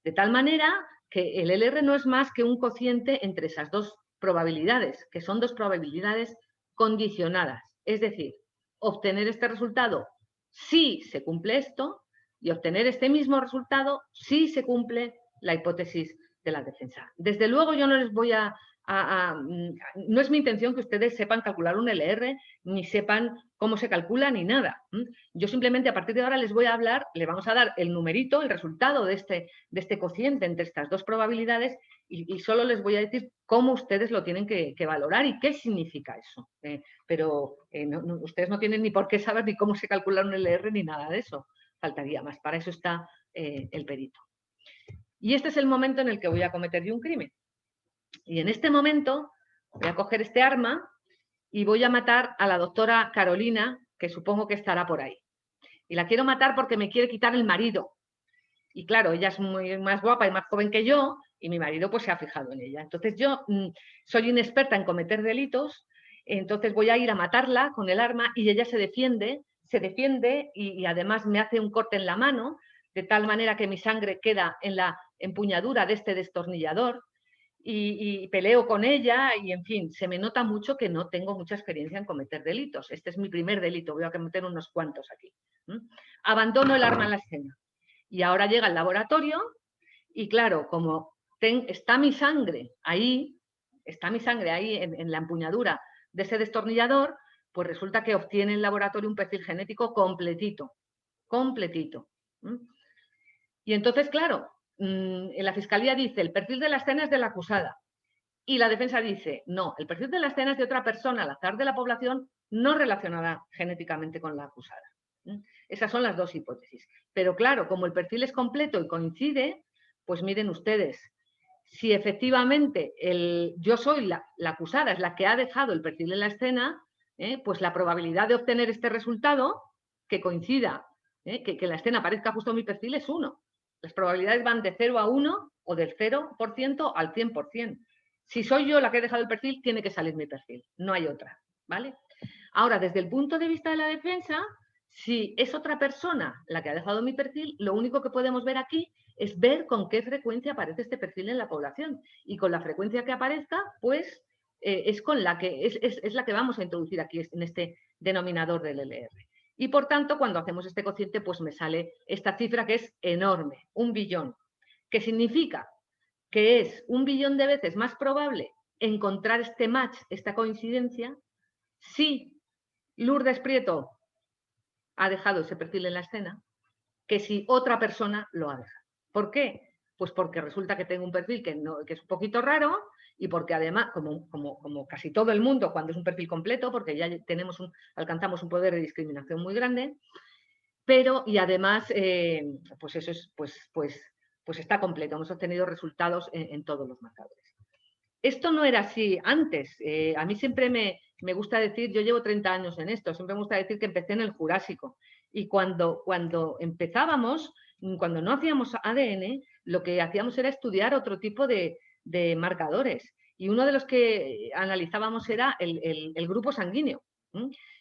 De tal manera que el LR no es más que un cociente entre esas dos probabilidades, que son dos probabilidades condicionadas. Es decir, obtener este resultado si se cumple esto, y obtener este mismo resultado si se cumple la hipótesis de la defensa. Desde luego yo no les voy no es mi intención que ustedes sepan calcular un LR, ni sepan cómo se calcula, ni nada. Yo simplemente a partir de ahora les voy a hablar, les vamos a dar el numerito, el resultado de este cociente entre estas dos probabilidades y solo les voy a decir cómo ustedes lo tienen que valorar y qué significa eso. Pero ustedes no tienen ni por qué saber ni cómo se calcula un LR ni nada de eso. Faltaría más, para eso está el perito. Y este es el momento en el que voy a cometer yo un crimen. Y en este momento voy a coger este arma y voy a matar a la doctora Carolina, que supongo que estará por ahí. Y la quiero matar porque me quiere quitar el marido. Y claro, ella es muy más guapa y más joven que yo, y mi marido pues se ha fijado en ella. Entonces yo soy inexperta en cometer delitos, entonces voy a ir a matarla con el arma y ella se defiende y además me hace un corte en la mano, de tal manera que mi sangre queda en la empuñadura de este destornillador. Y peleo con ella y, en fin, se me nota mucho que no tengo mucha experiencia en cometer delitos. Este es mi primer delito, voy a cometer unos cuantos aquí. Abandono el arma en la escena. Y ahora llega el laboratorio y, claro, como está mi sangre ahí en la empuñadura de ese destornillador, pues resulta que obtiene el laboratorio un perfil genético completito. Y entonces, claro, la fiscalía dice, el perfil de la escena es de la acusada. Y la defensa dice, no, el perfil de la escena es de otra persona al azar de la población no relacionada genéticamente con la acusada. Esas son las dos hipótesis. Pero claro, como el perfil es completo y coincide, pues miren ustedes, si efectivamente yo soy la acusada, es la que ha dejado el perfil en la escena, pues la probabilidad de obtener este resultado, que coincida, que la escena aparezca justo en mi perfil, es 1. Las probabilidades van de 0 a 1 o del 0% al 100%. Si soy yo la que he dejado el perfil, tiene que salir mi perfil. No hay otra, ¿vale? Ahora, desde el punto de vista de la defensa, si es otra persona la que ha dejado mi perfil, lo único que podemos ver aquí es ver con qué frecuencia aparece este perfil en la población. Y con la frecuencia que aparezca, pues es la que vamos a introducir aquí en este denominador del LR. Y por tanto, cuando hacemos este cociente, pues me sale esta cifra que es enorme, 1 billón, que significa que es 1 billón de veces más probable encontrar este match, esta coincidencia, si Lourdes Prieto ha dejado ese perfil en la escena, que si otra persona lo ha dejado. ¿Por qué? Pues porque resulta que tengo un perfil que es un poquito raro y porque además, como casi todo el mundo cuando es un perfil completo, porque ya alcanzamos un poder de discriminación muy grande, y además, pues eso es, pues está completo. Hemos obtenido resultados en todos los marcadores. Esto no era así antes. A mí siempre me gusta decir, yo llevo 30 años en esto, siempre me gusta decir que empecé en el Jurásico. Y cuando empezábamos, cuando no hacíamos ADN, lo que hacíamos era estudiar otro tipo de marcadores. Y uno de los que analizábamos era el grupo sanguíneo.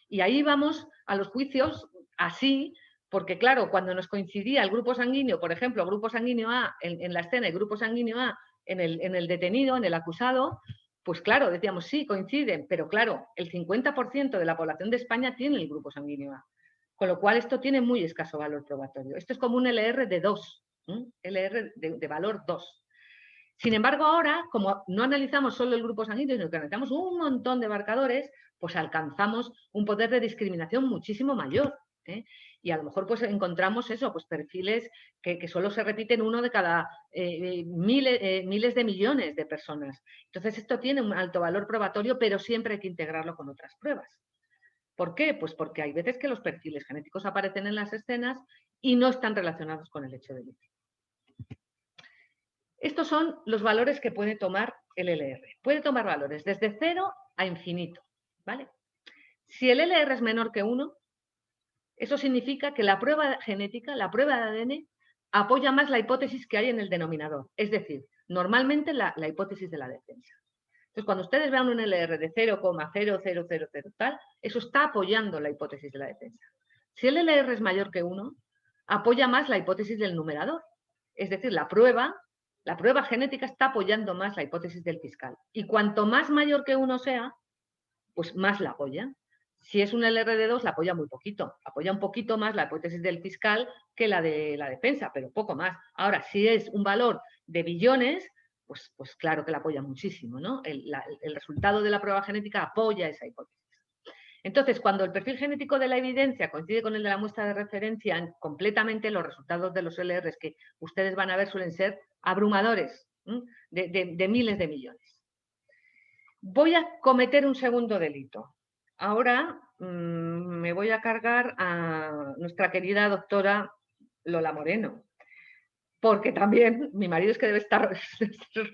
Y ahí íbamos a los juicios así, porque claro, cuando nos coincidía el grupo sanguíneo, por ejemplo, grupo sanguíneo A en la escena y grupo sanguíneo A en el detenido, en el acusado, pues claro, decíamos, sí, coinciden, pero claro, el 50% de la población de España tiene el grupo sanguíneo A, con lo cual esto tiene muy escaso valor probatorio. Esto es como un LR de 2, LR de valor 2. Sin embargo, ahora, como no analizamos solo el grupo sanguíneo, sino que analizamos un montón de marcadores, pues alcanzamos un poder de discriminación muchísimo mayor. Y a lo mejor pues encontramos eso, pues perfiles que solo se repiten uno de cada miles de millones de personas. Entonces esto tiene un alto valor probatorio, pero siempre hay que integrarlo con otras pruebas. ¿Por qué? Pues porque hay veces que los perfiles genéticos aparecen en las escenas y no están relacionados con el hecho delictivo. Estos son los valores que puede tomar el LR. Puede tomar valores desde 0 a infinito, ¿vale? Si el LR es menor que 1, eso significa que la prueba genética, la prueba de ADN, apoya más la hipótesis que hay en el denominador. Es decir, normalmente la hipótesis de la defensa. Entonces, cuando ustedes vean un LR de 0,0000 tal, eso está apoyando la hipótesis de la defensa. Si el LR es mayor que 1, apoya más la hipótesis del numerador. Es decir, la prueba genética está apoyando más la hipótesis del fiscal. Y cuanto más mayor que 1 sea, pues más la apoya. Si es un LR de 2, la apoya muy poquito. Apoya un poquito más la hipótesis del fiscal que la de la defensa, pero poco más. Ahora, si es un valor de billones, pues claro que la apoya muchísimo, ¿no? El resultado de la prueba genética apoya esa hipótesis. Entonces, cuando el perfil genético de la evidencia coincide con el de la muestra de referencia, completamente los resultados de los LRs que ustedes van a ver suelen ser abrumadores, de miles de millones. Voy a cometer un segundo delito. Ahora me voy a cargar a nuestra querida doctora Lola Moreno, porque también, mi marido es que debe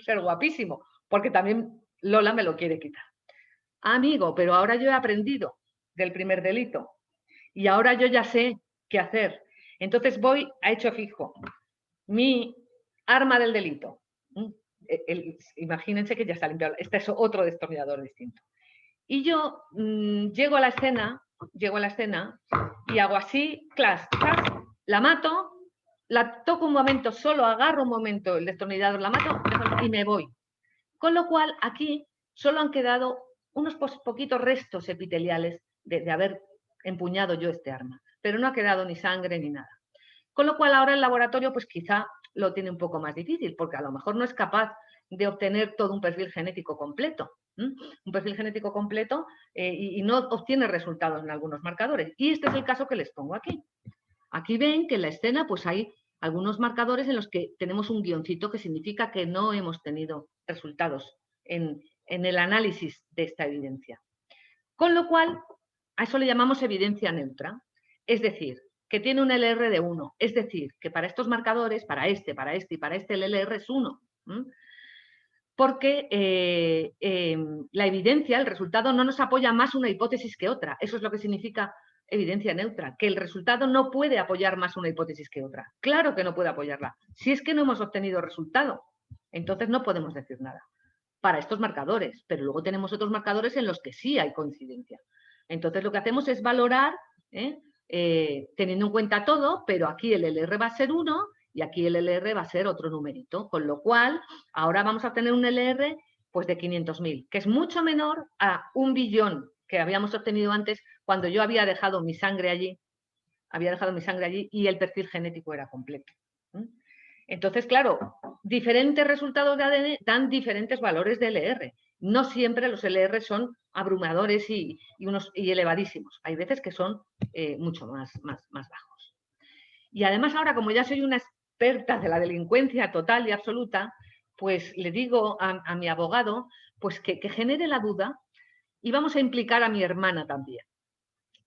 ser guapísimo, porque también Lola me lo quiere quitar. Amigo, pero ahora yo he aprendido del primer delito y ahora yo ya sé qué hacer. Entonces voy a hecho fijo. Mi arma del delito. Imagínense que ya está limpiado. Este es otro destornillador distinto. Y yo llego a la escena y hago así, clas, clas, la mato, la toco un momento, solo agarro un momento el destornillador, la mato y me voy. Con lo cual aquí solo han quedado unos poquitos restos epiteliales de haber empuñado yo este arma, pero no ha quedado ni sangre ni nada. Con lo cual ahora el laboratorio pues quizá lo tiene un poco más difícil, porque a lo mejor no es capaz de obtener todo un perfil genético completo, un perfil genético completo y no obtiene resultados en algunos marcadores. Y este es el caso que les pongo aquí. Aquí ven que en la escena pues hay algunos marcadores en los que tenemos un guioncito que significa que no hemos tenido resultados en el análisis de esta evidencia. Con lo cual, a eso le llamamos evidencia neutra, es decir, que tiene un LR de 1, es decir, que para estos marcadores, para este y para este, el LR es 1. Porque la evidencia, el resultado, no nos apoya más una hipótesis que otra. Eso es lo que significa evidencia neutra, que el resultado no puede apoyar más una hipótesis que otra. Claro que no puede apoyarla. Si es que no hemos obtenido resultado, entonces no podemos decir nada para estos marcadores, pero luego tenemos otros marcadores en los que sí hay coincidencia. Entonces lo que hacemos es valorar, teniendo en cuenta todo, pero aquí el LR va a ser 1 y aquí el LR va a ser otro numerito, con lo cual ahora vamos a obtener un LR pues de 500.000, que es mucho menor a 1 billón que habíamos obtenido antes cuando yo había dejado mi sangre allí, y el perfil genético era completo. Entonces, claro, diferentes resultados de ADN dan diferentes valores de LR. No siempre los LR son abrumadores y elevadísimos. Hay veces que son mucho más bajos. Y además ahora, como ya soy una experta de la delincuencia total y absoluta, pues le digo a mi abogado pues que genere la duda y vamos a implicar a mi hermana también,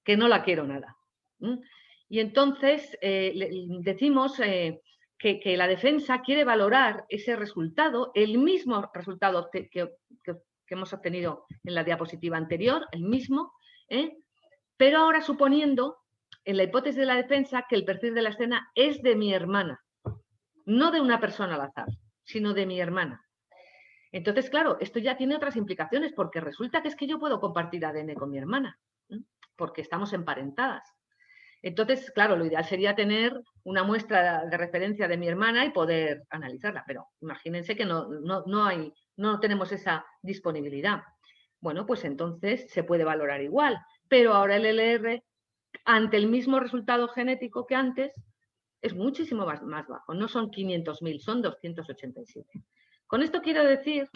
que no la quiero nada. Y entonces decimos que la defensa quiere valorar ese resultado, el mismo resultado que hemos obtenido en la diapositiva anterior, el mismo, pero ahora suponiendo, en la hipótesis de la defensa, que el perfil de la escena es de mi hermana, no de una persona al azar, sino de mi hermana. Entonces, claro, esto ya tiene otras implicaciones, porque resulta que es que yo puedo compartir ADN con mi hermana, porque estamos emparentadas. Entonces, claro, lo ideal sería tener una muestra de referencia de mi hermana y poder analizarla, pero imagínense que no tenemos esa disponibilidad. Bueno, pues entonces se puede valorar igual, pero ahora el LR, ante el mismo resultado genético que antes, es muchísimo más bajo. No son 500.000, son 287. Con esto quiero decir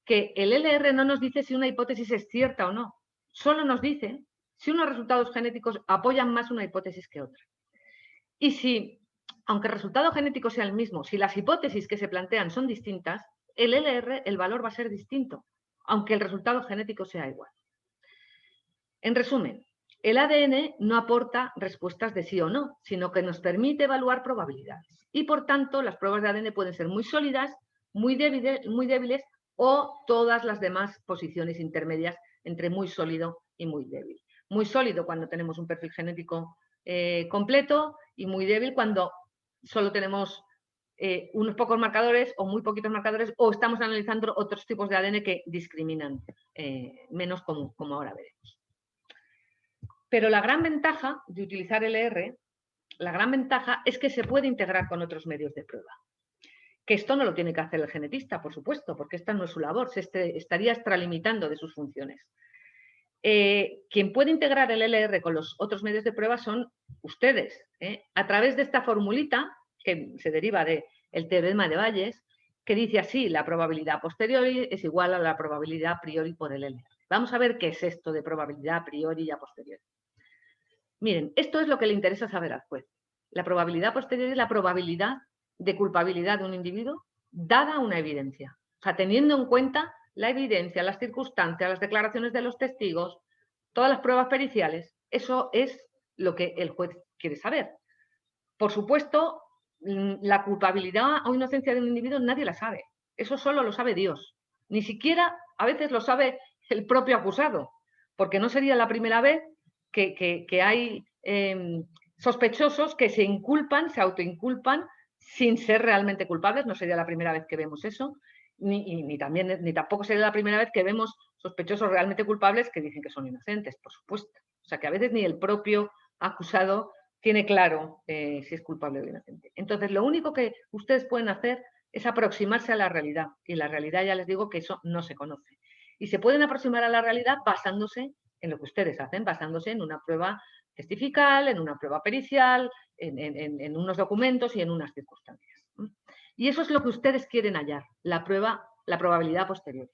que el LR no nos dice si una hipótesis es cierta o no, solo nos dice si unos resultados genéticos apoyan más una hipótesis que otra. Y si, aunque el resultado genético sea el mismo, si las hipótesis que se plantean son distintas, el LR, el valor va a ser distinto, aunque el resultado genético sea igual. En resumen, el ADN no aporta respuestas de sí o no, sino que nos permite evaluar probabilidades. Y por tanto, las pruebas de ADN pueden ser muy sólidas, muy débiles o todas las demás posiciones intermedias entre muy sólido y muy débil. Muy sólido cuando tenemos un perfil genético completo y muy débil cuando solo tenemos unos pocos marcadores o muy poquitos marcadores o estamos analizando otros tipos de ADN que discriminan menos como ahora veremos. Pero la gran ventaja de utilizar LR, la gran ventaja es que se puede integrar con otros medios de prueba. Que esto no lo tiene que hacer el genetista, por supuesto, porque esta no es su labor, se estaría extralimitando de sus funciones. Quien puede integrar el LR con los otros medios de prueba son ustedes, a través de esta formulita que se deriva del teorema de Bayes, que dice así: la probabilidad a posteriori es igual a la probabilidad a priori por el LR. Vamos a ver qué es esto de probabilidad a priori y a posteriori. Miren, esto es lo que le interesa saber al juez. La probabilidad a posteriori es la probabilidad de culpabilidad de un individuo dada una evidencia. O sea, teniendo en cuenta la evidencia, las circunstancias, las declaraciones de los testigos, todas las pruebas periciales. Eso es lo que el juez quiere saber. Por supuesto, la culpabilidad o inocencia de un individuo nadie la sabe. Eso solo lo sabe Dios. Ni siquiera a veces lo sabe el propio acusado, porque no sería la primera vez que hay sospechosos que se inculpan, se autoinculpan sin ser realmente culpables. No sería la primera vez que vemos eso, ni tampoco sería la primera vez que vemos sospechosos realmente culpables que dicen que son inocentes, por supuesto. O sea, que a veces ni el propio acusado tiene claro si es culpable o inocente. Entonces, lo único que ustedes pueden hacer es aproximarse a la realidad. Y la realidad, ya les digo que eso no se conoce. Y se pueden aproximar a la realidad basándose en lo que ustedes hacen, basándose en una prueba testifical, en una prueba pericial, en unos documentos y en unas circunstancias. Y eso es lo que ustedes quieren hallar, la probabilidad posterior.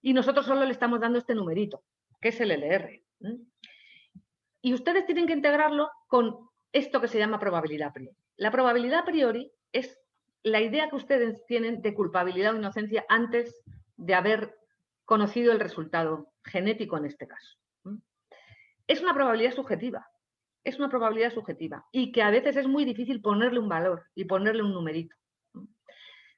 Y nosotros solo le estamos dando este numerito, que es el LR. Y ustedes tienen que integrarlo con esto que se llama probabilidad a priori. La probabilidad a priori es la idea que ustedes tienen de culpabilidad o inocencia antes de haber conocido el resultado genético en este caso. Es una probabilidad subjetiva. Es una probabilidad subjetiva y que a veces es muy difícil ponerle un valor y ponerle un numerito.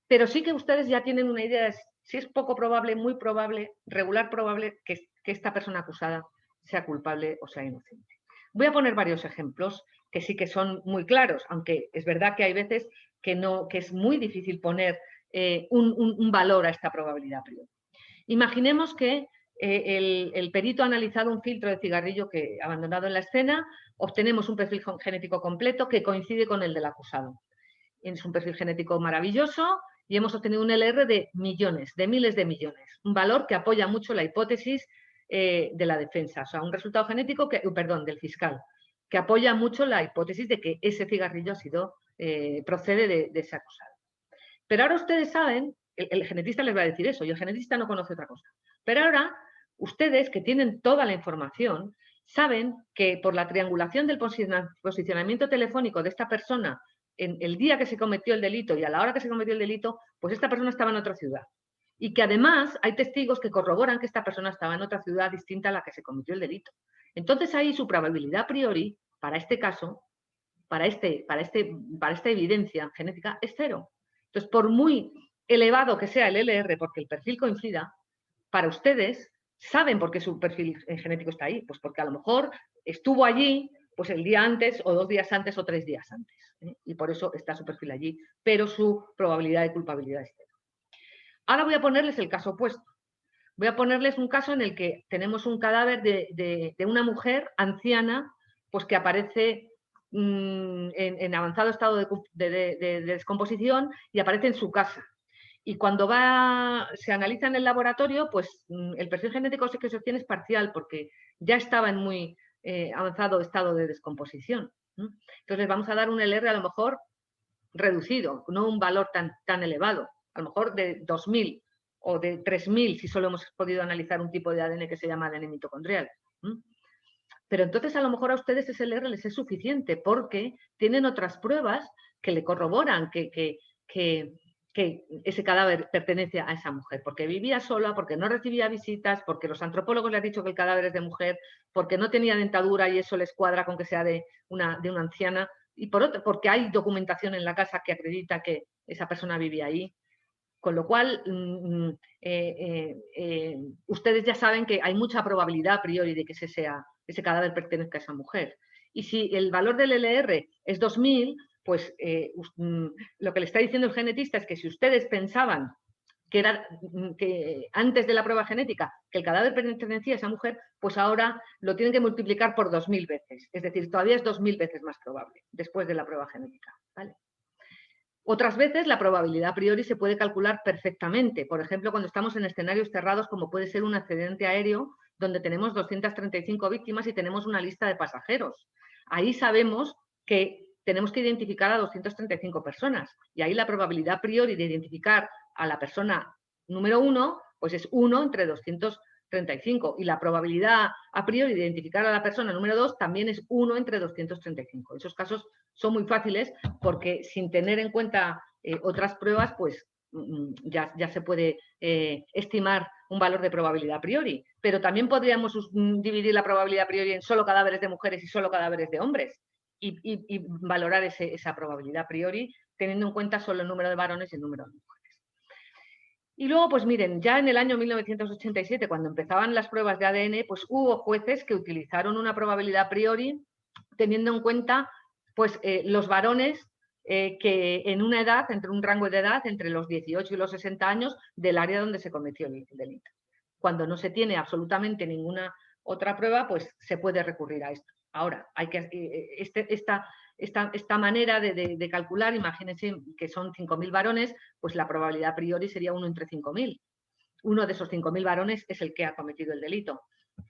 Pero sí que ustedes ya tienen una idea de si es poco probable, muy probable, regular probable que esta persona acusada sea culpable o sea inocente. Voy a poner varios ejemplos que sí que son muy claros, aunque es verdad que hay veces que es muy difícil poner un valor a esta probabilidad a priori. Imaginemos que el perito ha analizado un filtro de cigarrillo que ha abandonado en la escena, obtenemos un perfil genético completo que coincide con el del acusado. Es un perfil genético maravilloso y hemos obtenido un LR de millones, de miles de millones, un valor que apoya mucho la hipótesis de la defensa, o sea, un resultado genético del fiscal, que apoya mucho la hipótesis de que ese cigarrillo procede de ese acusado. Pero ahora ustedes saben, el genetista les va a decir eso y el genetista no conoce otra cosa. Pero ahora ustedes, que tienen toda la información, saben que por la triangulación del posicionamiento telefónico de esta persona en el día que se cometió el delito y a la hora que se cometió el delito, pues esta persona estaba en otra ciudad. Y que además hay testigos que corroboran que esta persona estaba en otra ciudad distinta a la que se cometió el delito. Entonces ahí su probabilidad a priori, para este caso, para esta evidencia genética, es cero. Entonces, por muy elevado que sea el LR, porque el perfil coincida, para ustedes saben por qué su perfil genético está ahí. Pues porque a lo mejor estuvo allí pues el día antes o 2 días antes o 3 días antes. Y por eso está su perfil allí, pero su probabilidad de culpabilidad es cero. Ahora voy a ponerles el caso opuesto. Voy a ponerles un caso en el que tenemos un cadáver de una mujer anciana pues que aparece en avanzado estado de descomposición y aparece en su casa. Y cuando se analiza en el laboratorio, pues el perfil genético que se obtiene es parcial porque ya estaba en muy avanzado estado de descomposición. Entonces les vamos a dar un LR a lo mejor reducido, no un valor tan elevado, a lo mejor de 2000 o de 3000 si solo hemos podido analizar un tipo de ADN que se llama ADN mitocondrial. Pero entonces a lo mejor a ustedes ese LR les es suficiente porque tienen otras pruebas que le corroboran que ese cadáver pertenece a esa mujer, porque vivía sola, porque no recibía visitas, porque los antropólogos le han dicho que el cadáver es de mujer, porque no tenía dentadura y eso les cuadra con que sea de una anciana, y porque hay documentación en la casa que acredita que esa persona vivía ahí. Con lo cual, ustedes ya saben que hay mucha probabilidad a priori de que ese cadáver pertenezca a esa mujer. Y si el valor del LR es 2000, pues lo que le está diciendo el genetista es que si ustedes pensaban que antes de la prueba genética que el cadáver pertenecía a esa mujer, pues ahora lo tienen que multiplicar por 2000 veces. Es decir, todavía es 2000 veces más probable después de la prueba genética. ¿Vale? Otras veces la probabilidad a priori se puede calcular perfectamente. Por ejemplo, cuando estamos en escenarios cerrados como puede ser un accidente aéreo donde tenemos 235 víctimas y tenemos una lista de pasajeros. Ahí sabemos que tenemos que identificar a 235 personas. Y ahí la probabilidad a priori de identificar a la persona número 1, pues es 1 entre 235. Y la probabilidad a priori de identificar a la persona número 2 también es 1 entre 235. Esos casos son muy fáciles porque sin tener en cuenta otras pruebas, pues ya se puede estimar un valor de probabilidad a priori. Pero también podríamos dividir la probabilidad a priori en solo cadáveres de mujeres y solo cadáveres de hombres y valorar esa probabilidad a priori teniendo en cuenta solo el número de varones y el número de mujeres. Y luego, pues miren, ya en el año 1987, cuando empezaban las pruebas de ADN, pues hubo jueces que utilizaron una probabilidad a priori teniendo en cuenta pues, los varones que en una edad, entre un rango de edad, entre los 18 y los 60 años del área donde se cometió el delito. Cuando no se tiene absolutamente ninguna otra prueba, pues se puede recurrir a esto. Ahora, hay que esta manera de calcular, imagínense que son 5.000 varones, pues la probabilidad a priori sería 1 entre 5.000. Uno de esos 5.000 varones es el que ha cometido el delito.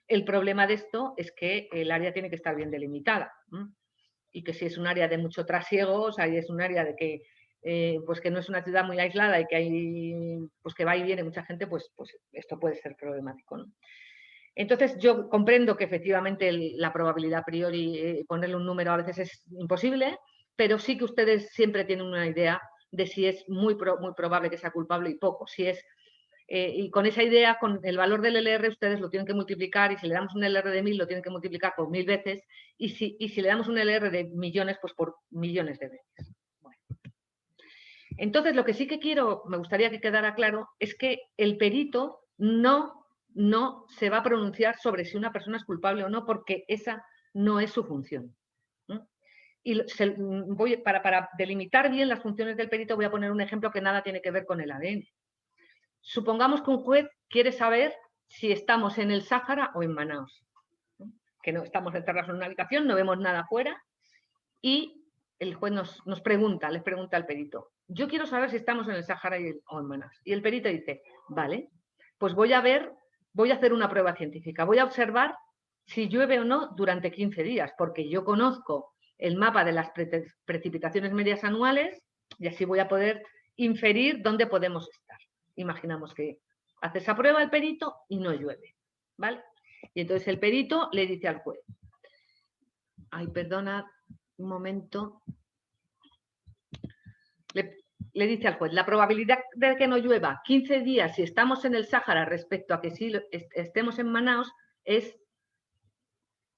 El problema de esto es que el área tiene que estar bien delimitada. Y que si es un área de mucho trasiego, o sea, es un área de que, pues que no es una ciudad muy aislada y que hay, pues que va y viene mucha gente, pues esto puede ser problemático, ¿no? Entonces yo comprendo que efectivamente la probabilidad a priori, ponerle un número a veces es imposible, pero sí que ustedes siempre tienen una idea de si es muy probable que sea culpable y poco. Si es, y con esa idea, con el valor del LR, ustedes lo tienen que multiplicar y si le damos un LR de 1000 lo tienen que multiplicar por 1000 veces y si le damos un LR de millones, pues por millones de veces. Bueno. Entonces lo que sí que me gustaría que quedara claro es que el perito no se va a pronunciar sobre si una persona es culpable o no, porque esa no es su función. Y para delimitar bien las funciones del perito voy a poner un ejemplo que nada tiene que ver con el ADN. Supongamos que un juez quiere saber si estamos en el Sáhara o en Manaos. Que no estamos encerrados en una habitación, no vemos nada afuera y el juez les pregunta al perito, yo quiero saber si estamos en el Sáhara o en Manaos. Y el perito dice, vale, pues voy a hacer una prueba científica, voy a observar si llueve o no durante 15 días, porque yo conozco el mapa de las precipitaciones medias anuales y así voy a poder inferir dónde podemos estar. Imaginamos que hace esa prueba el perito y no llueve, ¿vale? Y entonces el perito le dice al juez, ay, perdona, un momento, le dice al juez, la probabilidad de que no llueva 15 días si estamos en el Sáhara respecto a que si estemos en Manaos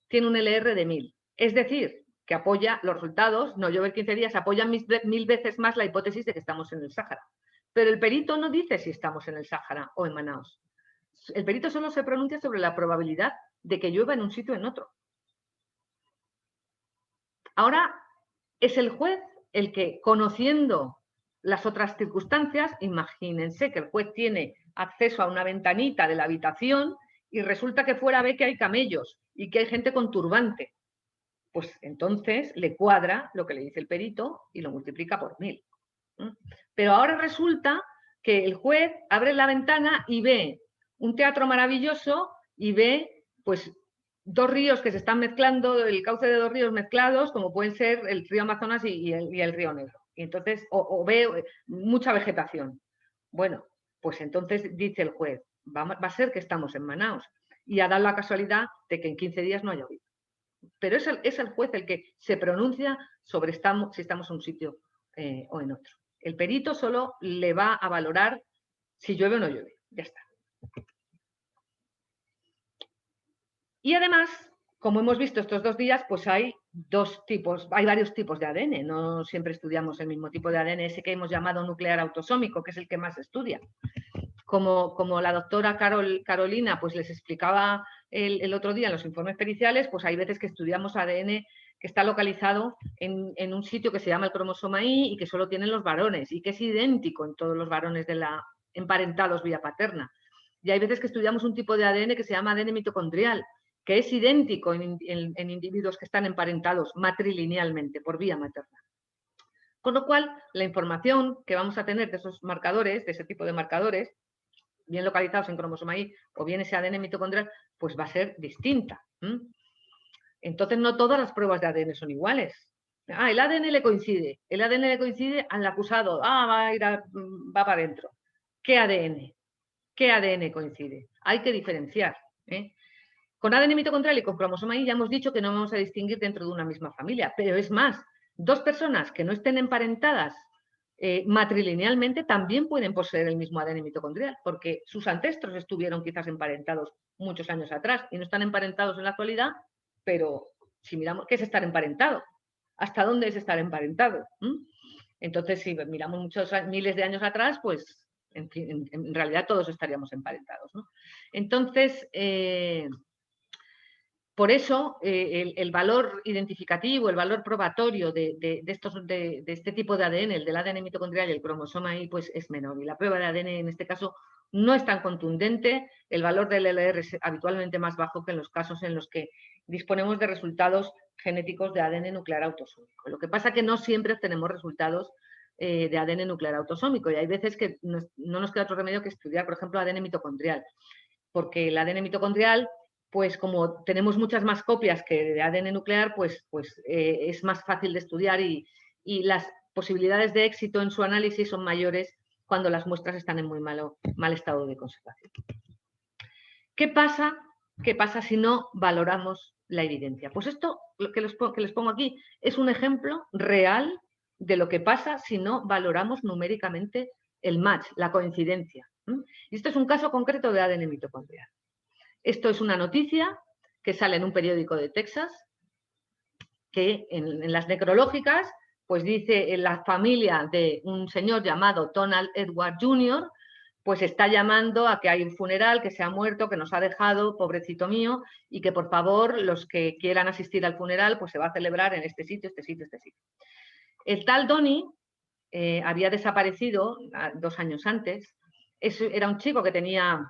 tiene un LR de 1000. Es decir, que apoya los resultados, no llueve 15 días, apoyan 1000 veces más la hipótesis de que estamos en el Sáhara. Pero el perito no dice si estamos en el Sáhara o en Manaos. El perito solo se pronuncia sobre la probabilidad de que llueva en un sitio o en otro. Ahora es el juez el que, conociendo las otras circunstancias, imagínense que el juez tiene acceso a una ventanita de la habitación y resulta que fuera ve que hay camellos y que hay gente con turbante. Pues entonces le cuadra lo que le dice el perito y lo multiplica por 1000. Pero ahora resulta que el juez abre la ventana y ve un teatro maravilloso y ve pues 2 ríos que se están mezclando, el cauce de 2 ríos mezclados, como pueden ser el río Amazonas y el río Negro. Y entonces, o ve mucha vegetación. Bueno, pues entonces dice el juez, va a ser que estamos en Manaos. Y ha dado la casualidad de que en 15 días no haya llovido. Pero es el juez el que se pronuncia sobre si estamos en un sitio o en otro. El perito solo le va a valorar si llueve o no llueve. Ya está. Y además, como hemos visto estos 2 días, pues hay varios tipos de ADN. No siempre estudiamos el mismo tipo de ADN, ese que hemos llamado nuclear autosómico, que es el que más se estudia. Como la doctora Carolina pues les explicaba el otro día en los informes periciales, pues hay veces que estudiamos ADN que está localizado en un sitio que se llama el cromosoma Y y que solo tienen los varones y que es idéntico en todos los varones emparentados vía paterna. Y hay veces que estudiamos un tipo de ADN que se llama ADN mitocondrial, que es idéntico en individuos que están emparentados matrilinealmente por vía materna. Con lo cual, la información que vamos a tener de esos marcadores, de ese tipo de marcadores, bien localizados en cromosoma Y o bien ese ADN mitocondrial, pues va a ser distinta. Entonces, no todas las pruebas de ADN son iguales. el ADN le coincide. El ADN le coincide al acusado. Va para adentro. ¿Qué ADN? ¿Qué ADN coincide? Hay que diferenciar. Con ADN mitocondrial y con cromosoma Y ya hemos dicho que no vamos a distinguir dentro de una misma familia, pero es más, dos personas que no estén emparentadas matrilinealmente también pueden poseer el mismo ADN mitocondrial, porque sus ancestros estuvieron quizás emparentados muchos años atrás y no están emparentados en la actualidad, pero si miramos, ¿qué es estar emparentado? ¿Hasta dónde es estar emparentado? Entonces, si miramos miles de años atrás, pues en realidad todos estaríamos emparentados, ¿no? Entonces, por eso el valor identificativo, el valor probatorio de este tipo de ADN, el del ADN mitocondrial y el cromosoma Y, pues es menor. Y la prueba de ADN en este caso no es tan contundente, el valor del LR es habitualmente más bajo que en los casos en los que disponemos de resultados genéticos de ADN nuclear autosómico. Lo que pasa es que no siempre obtenemos resultados de ADN nuclear autosómico y hay veces que no nos queda otro remedio que estudiar, por ejemplo, ADN mitocondrial, porque el ADN mitocondrial, pues como tenemos muchas más copias que de ADN nuclear, pues es más fácil de estudiar y las posibilidades de éxito en su análisis son mayores cuando las muestras están en muy mal estado de conservación. ¿Qué pasa si no valoramos la evidencia? Pues esto lo que les pongo aquí es un ejemplo real de lo que pasa si no valoramos numéricamente el match, la coincidencia. Y esto es un caso concreto de ADN mitocondrial. Esto es una noticia que sale en un periódico de Texas, que en las necrológicas, pues dice en la familia de un señor llamado Donald Edward Jr., pues está llamando a que hay un funeral, que se ha muerto, que nos ha dejado, pobrecito mío, y que por favor los que quieran asistir al funeral, pues se va a celebrar en este sitio, este sitio, este sitio. El tal Donny había desaparecido 2 años antes. Era un chico que tenía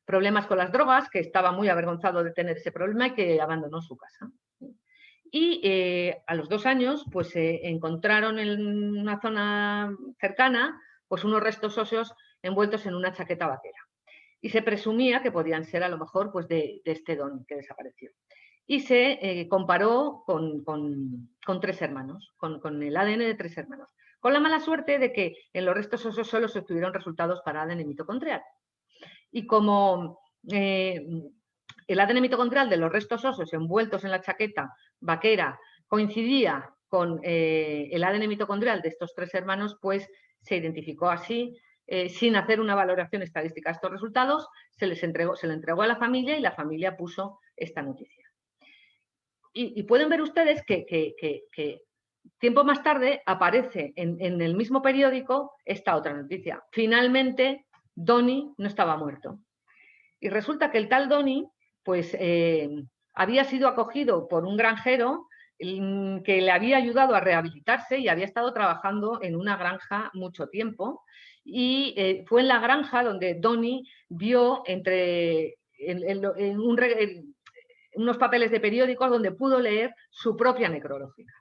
problemas con las drogas, que estaba muy avergonzado de tener ese problema y que abandonó su casa. Y a los 2 años, pues se encontraron en una zona cercana, pues unos restos óseos envueltos en una chaqueta vaquera. Y se presumía que podían ser a lo mejor pues de este don que desapareció. Y se comparó con 3 hermanos, con el ADN de 3 hermanos. Con la mala suerte de que en los restos óseos solo se obtuvieron resultados para ADN mitocondrial. Y como el ADN mitocondrial de los restos óseos envueltos en la chaqueta vaquera coincidía con el ADN mitocondrial de estos 3 hermanos, pues se identificó así, sin hacer una valoración estadística de estos resultados, se le entregó a la familia y la familia puso esta noticia. Y pueden ver ustedes que tiempo más tarde aparece en el mismo periódico esta otra noticia. Finalmente, Donny no estaba muerto. Y resulta que el tal Donny, pues había sido acogido por un granjero que le había ayudado a rehabilitarse y había estado trabajando en una granja mucho tiempo. Y fue en la granja donde Donny vio unos papeles de periódicos donde pudo leer su propia necrológica.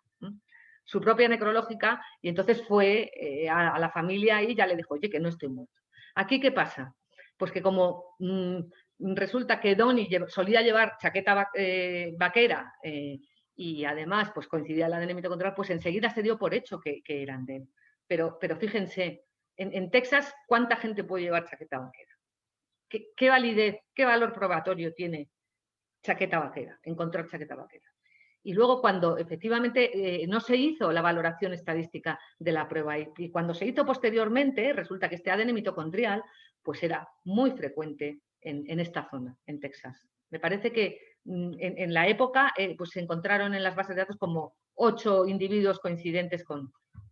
Y entonces fue a la familia y ya le dijo, oye, que no estoy muerto. ¿Aquí qué pasa? Pues que como resulta que Donny solía llevar chaqueta vaquera y además pues coincidía el ADN mitocondrial, pues enseguida se dio por hecho que eran de él. Pero fíjense, en Texas, ¿cuánta gente puede llevar chaqueta vaquera? ¿Qué validez, qué valor probatorio tiene chaqueta vaquera, encontrar chaqueta vaquera? Y luego cuando efectivamente no se hizo la valoración estadística de la prueba y cuando se hizo posteriormente, resulta que este ADN mitocondrial pues era muy frecuente en esta zona, en Texas. Me parece que en la época pues se encontraron en las bases de datos como 8 individuos coincidentes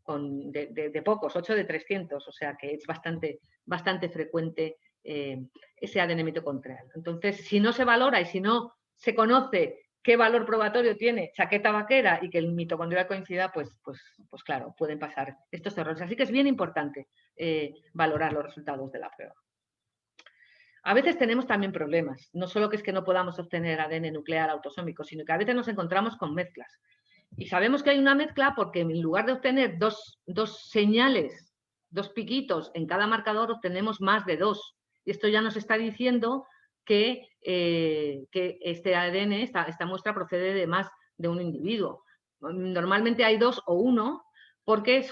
de pocos, 8 de 300, o sea que es bastante frecuente ese ADN mitocondrial. Entonces, si no se valora y si no se conoce qué valor probatorio tiene chaqueta vaquera y que el mitocondrial coincida, pues claro, pueden pasar estos errores. Así que es bien importante valorar los resultados de la prueba. A veces tenemos también problemas, no solo que es que no podamos obtener ADN nuclear autosómico, sino que a veces nos encontramos con mezclas. Y sabemos que hay una mezcla porque en lugar de obtener dos señales, 2 piquitos en cada marcador, obtenemos más de 2. Y esto ya nos está diciendo que este ADN, esta muestra procede de más de un individuo. Normalmente hay 2 o 1, porque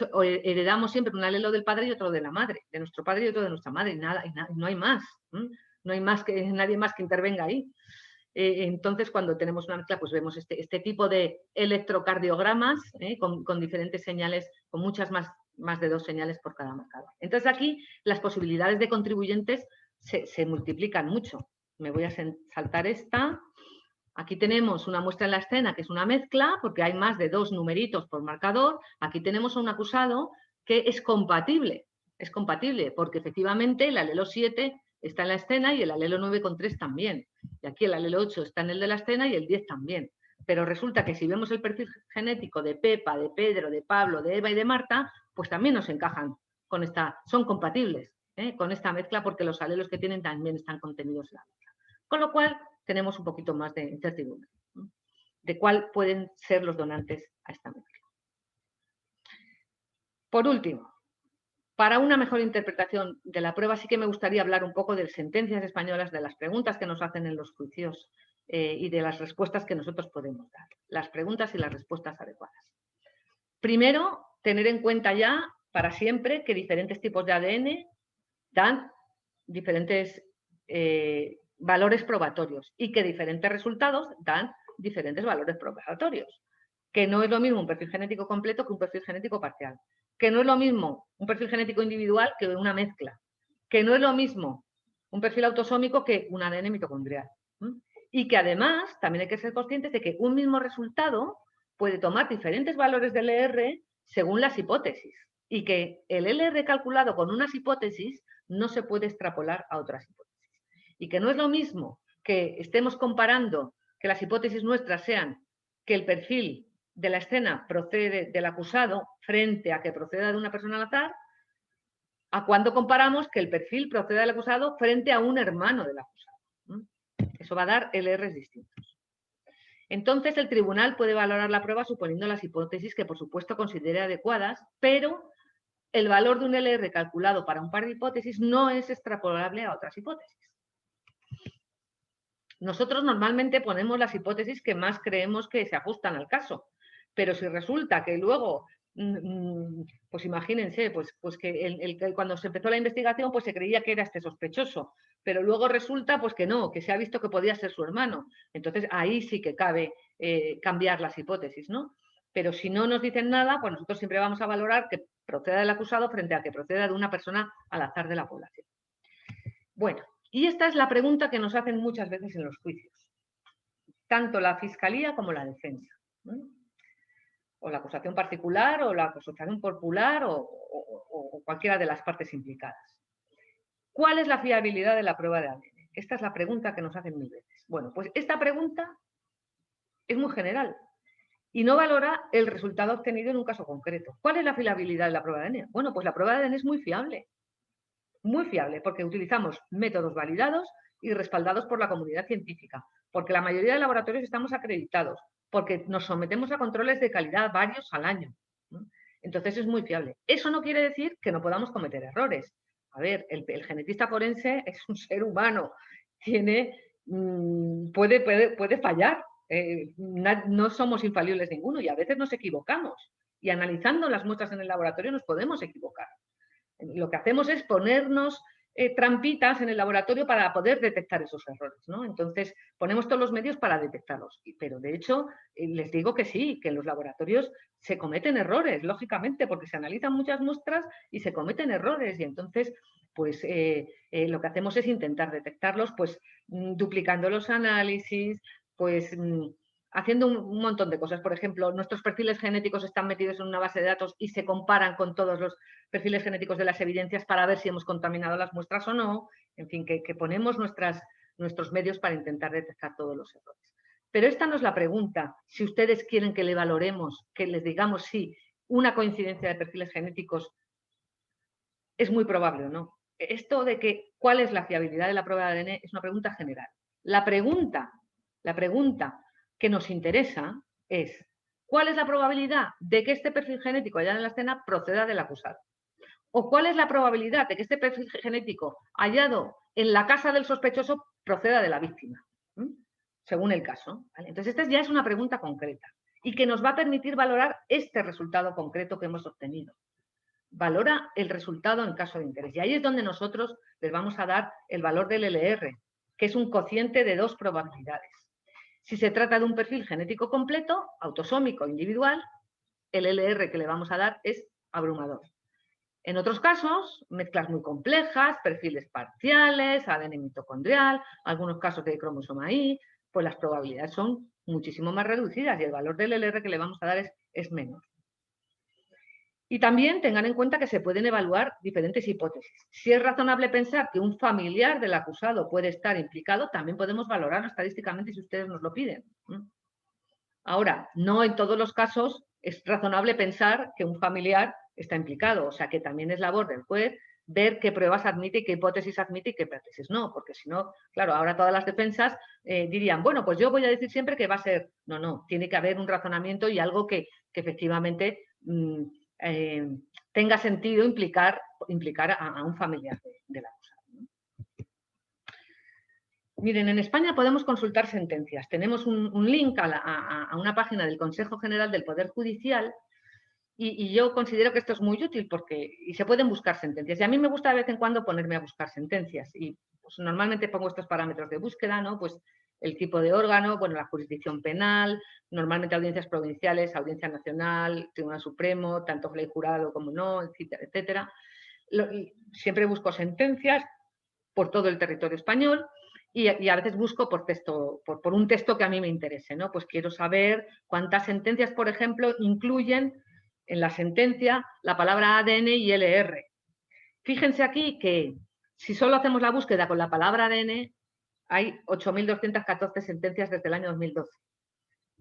heredamos siempre un alelo del padre y otro de la madre, de nuestro padre y otro de nuestra madre, no hay más. No hay nadie más que intervenga ahí. Entonces, cuando tenemos una mezcla, pues vemos este tipo de electrocardiogramas con diferentes señales, con muchas más de 2 señales por cada marcador. Entonces, aquí las posibilidades de contribuyentes se multiplican mucho. Me voy a saltar esta. Aquí tenemos una muestra en la escena, que es una mezcla, porque hay más de 2 numeritos por marcador. Aquí tenemos a un acusado que es compatible, porque efectivamente el alelo 7 está en la escena y el alelo 9,3 también. Y aquí el alelo 8 está en el de la escena y el 10 también. Pero resulta que si vemos el perfil genético de Pepa, de Pedro, de Pablo, de Eva y de Marta, pues también nos encajan con son compatibles con esta mezcla, porque los alelos que tienen también están contenidos en la mezcla. Con lo cual tenemos un poquito más de incertidumbre de cuál pueden ser los donantes a esta mezcla. Por último, para una mejor interpretación de la prueba, sí que me gustaría hablar un poco de sentencias españolas, de las preguntas que nos hacen en los juicios y de las respuestas que nosotros podemos dar. Las preguntas y las respuestas adecuadas. Primero, tener en cuenta ya para siempre que diferentes tipos de ADN dan diferentes valores probatorios y que diferentes resultados dan diferentes valores probatorios. Que no es lo mismo un perfil genético completo que un perfil genético parcial. Que no es lo mismo un perfil genético individual que una mezcla. Que no es lo mismo un perfil autosómico que un ADN mitocondrial. Y que además también hay que ser conscientes de que un mismo resultado puede tomar diferentes valores del LR según las hipótesis. Y que el LR calculado con unas hipótesis no se puede extrapolar a otras hipótesis. Y que no es lo mismo que estemos comparando que las hipótesis nuestras sean que el perfil de la escena procede del acusado frente a que proceda de una persona al azar, a cuando comparamos que el perfil proceda del acusado frente a un hermano del acusado. Eso va a dar LRs distintos. Entonces, el tribunal puede valorar la prueba suponiendo las hipótesis que, por supuesto, considere adecuadas, pero el valor de un LR calculado para un par de hipótesis no es extrapolable a otras hipótesis. Nosotros normalmente ponemos las hipótesis que más creemos que se ajustan al caso, pero si resulta que luego, pues imagínense, pues que cuando se empezó la investigación pues se creía que era este sospechoso, pero luego resulta pues que no, que se ha visto que podía ser su hermano. Entonces ahí sí que cabe cambiar las hipótesis, ¿no? Pero si no nos dicen nada, pues nosotros siempre vamos a valorar que proceda del acusado frente a que proceda de una persona al azar de la población. Bueno, y esta es la pregunta que nos hacen muchas veces en los juicios, tanto la fiscalía como la defensa, ¿no? O la acusación particular o la acusación popular o cualquiera de las partes implicadas. ¿Cuál es la fiabilidad de la prueba de ADN? Esta es la pregunta que nos hacen mil veces. Bueno, pues esta pregunta es muy general y no valora el resultado obtenido en un caso concreto. ¿Cuál es la fiabilidad de la prueba de ADN? Bueno, pues la prueba de ADN es muy fiable, porque utilizamos métodos validados y respaldados por la comunidad científica, porque la mayoría de laboratorios estamos acreditados, porque nos sometemos a controles de calidad varios al año, ¿no? Entonces es muy fiable. Eso no quiere decir que no podamos cometer errores. A ver, el genetista forense es un ser humano, puede fallar. No somos infalibles ninguno y a veces nos equivocamos. Y analizando las muestras en el laboratorio nos podemos equivocar. Lo que hacemos es ponernos trampitas en el laboratorio para poder detectar esos errores, ¿no? Entonces, ponemos todos los medios para detectarlos. Pero, de hecho, les digo que sí, que en los laboratorios se cometen errores, lógicamente, porque se analizan muchas muestras y se cometen errores. Y entonces, pues, lo que hacemos es intentar detectarlos, pues, duplicando los análisis, pues, haciendo un montón de cosas. Por ejemplo, nuestros perfiles genéticos están metidos en una base de datos y se comparan con todos los perfiles genéticos de las evidencias para ver si hemos contaminado las muestras o no. En fin, que ponemos nuestros medios para intentar detectar todos los errores. Pero esta no es la pregunta. Si ustedes quieren que le valoremos, que les digamos si una coincidencia de perfiles genéticos es muy probable o no. Esto de que cuál es la fiabilidad de la prueba de ADN es una pregunta general. La pregunta que nos interesa es ¿cuál es la probabilidad de que este perfil genético hallado en la escena proceda del acusado? ¿O cuál es la probabilidad de que este perfil genético hallado en la casa del sospechoso proceda de la víctima? Según el caso, ¿vale? Entonces, esta ya es una pregunta concreta. y que nos va a permitir valorar este resultado concreto que hemos obtenido. Valora el resultado en caso de interés. Y ahí es donde nosotros les vamos a dar el valor del LR, que es un cociente de 2 probabilidades. Si se trata de un perfil genético completo, autosómico individual, el LR que le vamos a dar es abrumador. En otros casos, mezclas muy complejas, perfiles parciales, ADN mitocondrial, algunos casos de cromosoma Y, pues las probabilidades son muchísimo más reducidas y el valor del LR que le vamos a dar es menor. Y también tengan en cuenta que se pueden evaluar diferentes hipótesis. Si es razonable pensar que un familiar del acusado puede estar implicado, también podemos valorarlo estadísticamente si ustedes nos lo piden. Ahora, no en todos los casos es razonable pensar que un familiar está implicado, o sea que también es labor del juez ver qué pruebas admite y qué hipótesis admite y qué hipótesis no, porque si no, claro, ahora todas las defensas dirían, bueno, pues yo voy a decir siempre que va a ser, no, tiene que haber un razonamiento y algo que efectivamente tenga sentido implicar a un familiar del acusado. Miren, en España podemos consultar sentencias. Tenemos un link a una página del Consejo General del Poder Judicial y yo considero que esto es muy útil porque se pueden buscar sentencias. Y a mí me gusta de vez en cuando ponerme a buscar sentencias y pues, normalmente pongo estos parámetros de búsqueda, ¿no? Pues el tipo de órgano, bueno, la jurisdicción penal, normalmente audiencias provinciales, Audiencia Nacional, Tribunal Supremo, tanto ley jurado como no, etcétera, etcétera. Siempre busco sentencias por todo el territorio español. Y a veces busco por texto, por un texto que a mí me interese, ¿no? Pues quiero saber cuántas sentencias, por ejemplo, incluyen en la sentencia la palabra ADN y LR. Fíjense aquí que si solo hacemos la búsqueda con la palabra ADN, hay 8.214 sentencias desde el año 2012.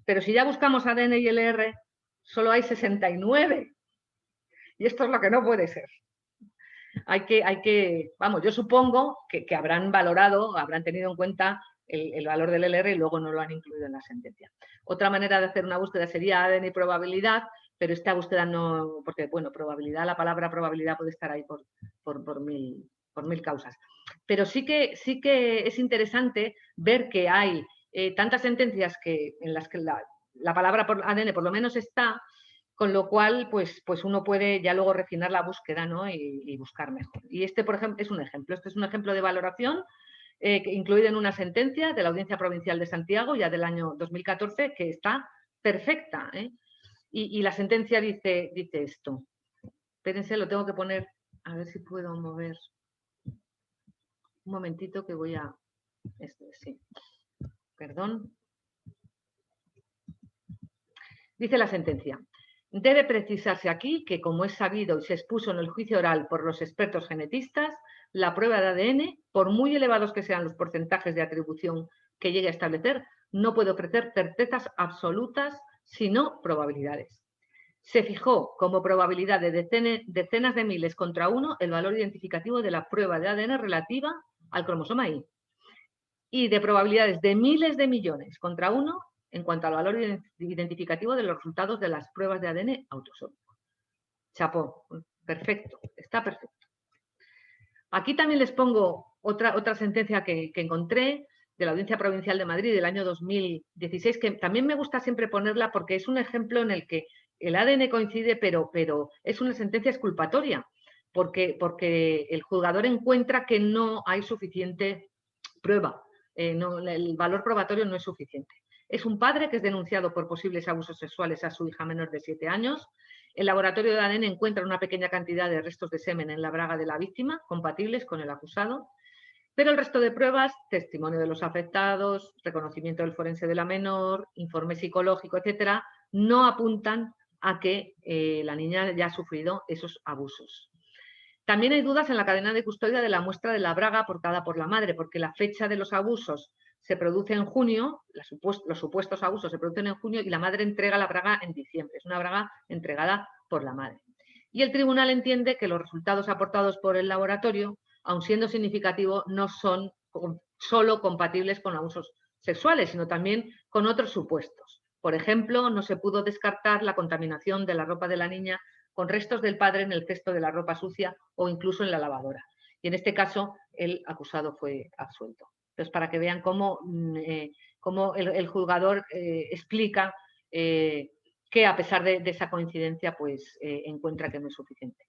Pero si ya buscamos ADN y LR, solo hay 69. Y esto es lo que no puede ser. Vamos, yo supongo que habrán valorado, habrán tenido en cuenta el valor del LR y luego no lo han incluido en la sentencia. Otra manera de hacer una búsqueda sería ADN y probabilidad, pero esta búsqueda no, porque bueno, probabilidad, la palabra probabilidad puede estar ahí por mil causas. Pero sí que es interesante ver que hay tantas sentencias en las que la palabra ADN por lo menos está, con lo cual, pues uno puede ya luego refinar la búsqueda, ¿no? y buscar mejor. Y este, por ejemplo, es un ejemplo. Este es un ejemplo de valoración incluido en una sentencia de la Audiencia Provincial de Santiago, ya del año 2014, que está perfecta. Y la sentencia dice esto. Espérense, lo tengo que poner, a ver si puedo mover. Un momentito que voy a... sí. Perdón. Dice la sentencia. Debe precisarse aquí que, como es sabido y se expuso en el juicio oral por los expertos genetistas, la prueba de ADN, por muy elevados que sean los porcentajes de atribución que llegue a establecer, no puede ofrecer certezas absolutas, sino probabilidades. Se fijó como probabilidad de decenas de miles contra 1 el valor identificativo de la prueba de ADN relativa al cromosoma Y y de probabilidades de miles de millones contra 1 en cuanto al valor identificativo de los resultados de las pruebas de ADN autosómico. Chapó, perfecto, está perfecto. Aquí también les pongo otra sentencia que encontré de la Audiencia Provincial de Madrid del año 2016, que también me gusta siempre ponerla porque es un ejemplo en el que el ADN coincide, pero es una sentencia exculpatoria, porque el juzgador encuentra que no hay suficiente prueba, el valor probatorio no es suficiente. Es un padre que es denunciado por posibles abusos sexuales a su hija menor de 7 años. El laboratorio de ADN encuentra una pequeña cantidad de restos de semen en la braga de la víctima, compatibles con el acusado, pero el resto de pruebas, testimonio de los afectados, reconocimiento del forense de la menor, informe psicológico, etcétera, no apuntan a que la niña ya ha sufrido esos abusos. También hay dudas en la cadena de custodia de la muestra de la braga aportada por la madre, porque la fecha de los abusos se produce en junio, los supuestos abusos se producen en junio y la madre entrega la braga en diciembre. Es una braga entregada por la madre. Y el tribunal entiende que los resultados aportados por el laboratorio, aun siendo significativos, no son solo compatibles con abusos sexuales, sino también con otros supuestos. Por ejemplo, no se pudo descartar la contaminación de la ropa de la niña con restos del padre en el cesto de la ropa sucia o incluso en la lavadora. Y en este caso, el acusado fue absuelto. Entonces, para que vean cómo el juzgador explica que a pesar de esa coincidencia, pues encuentra que no es suficiente.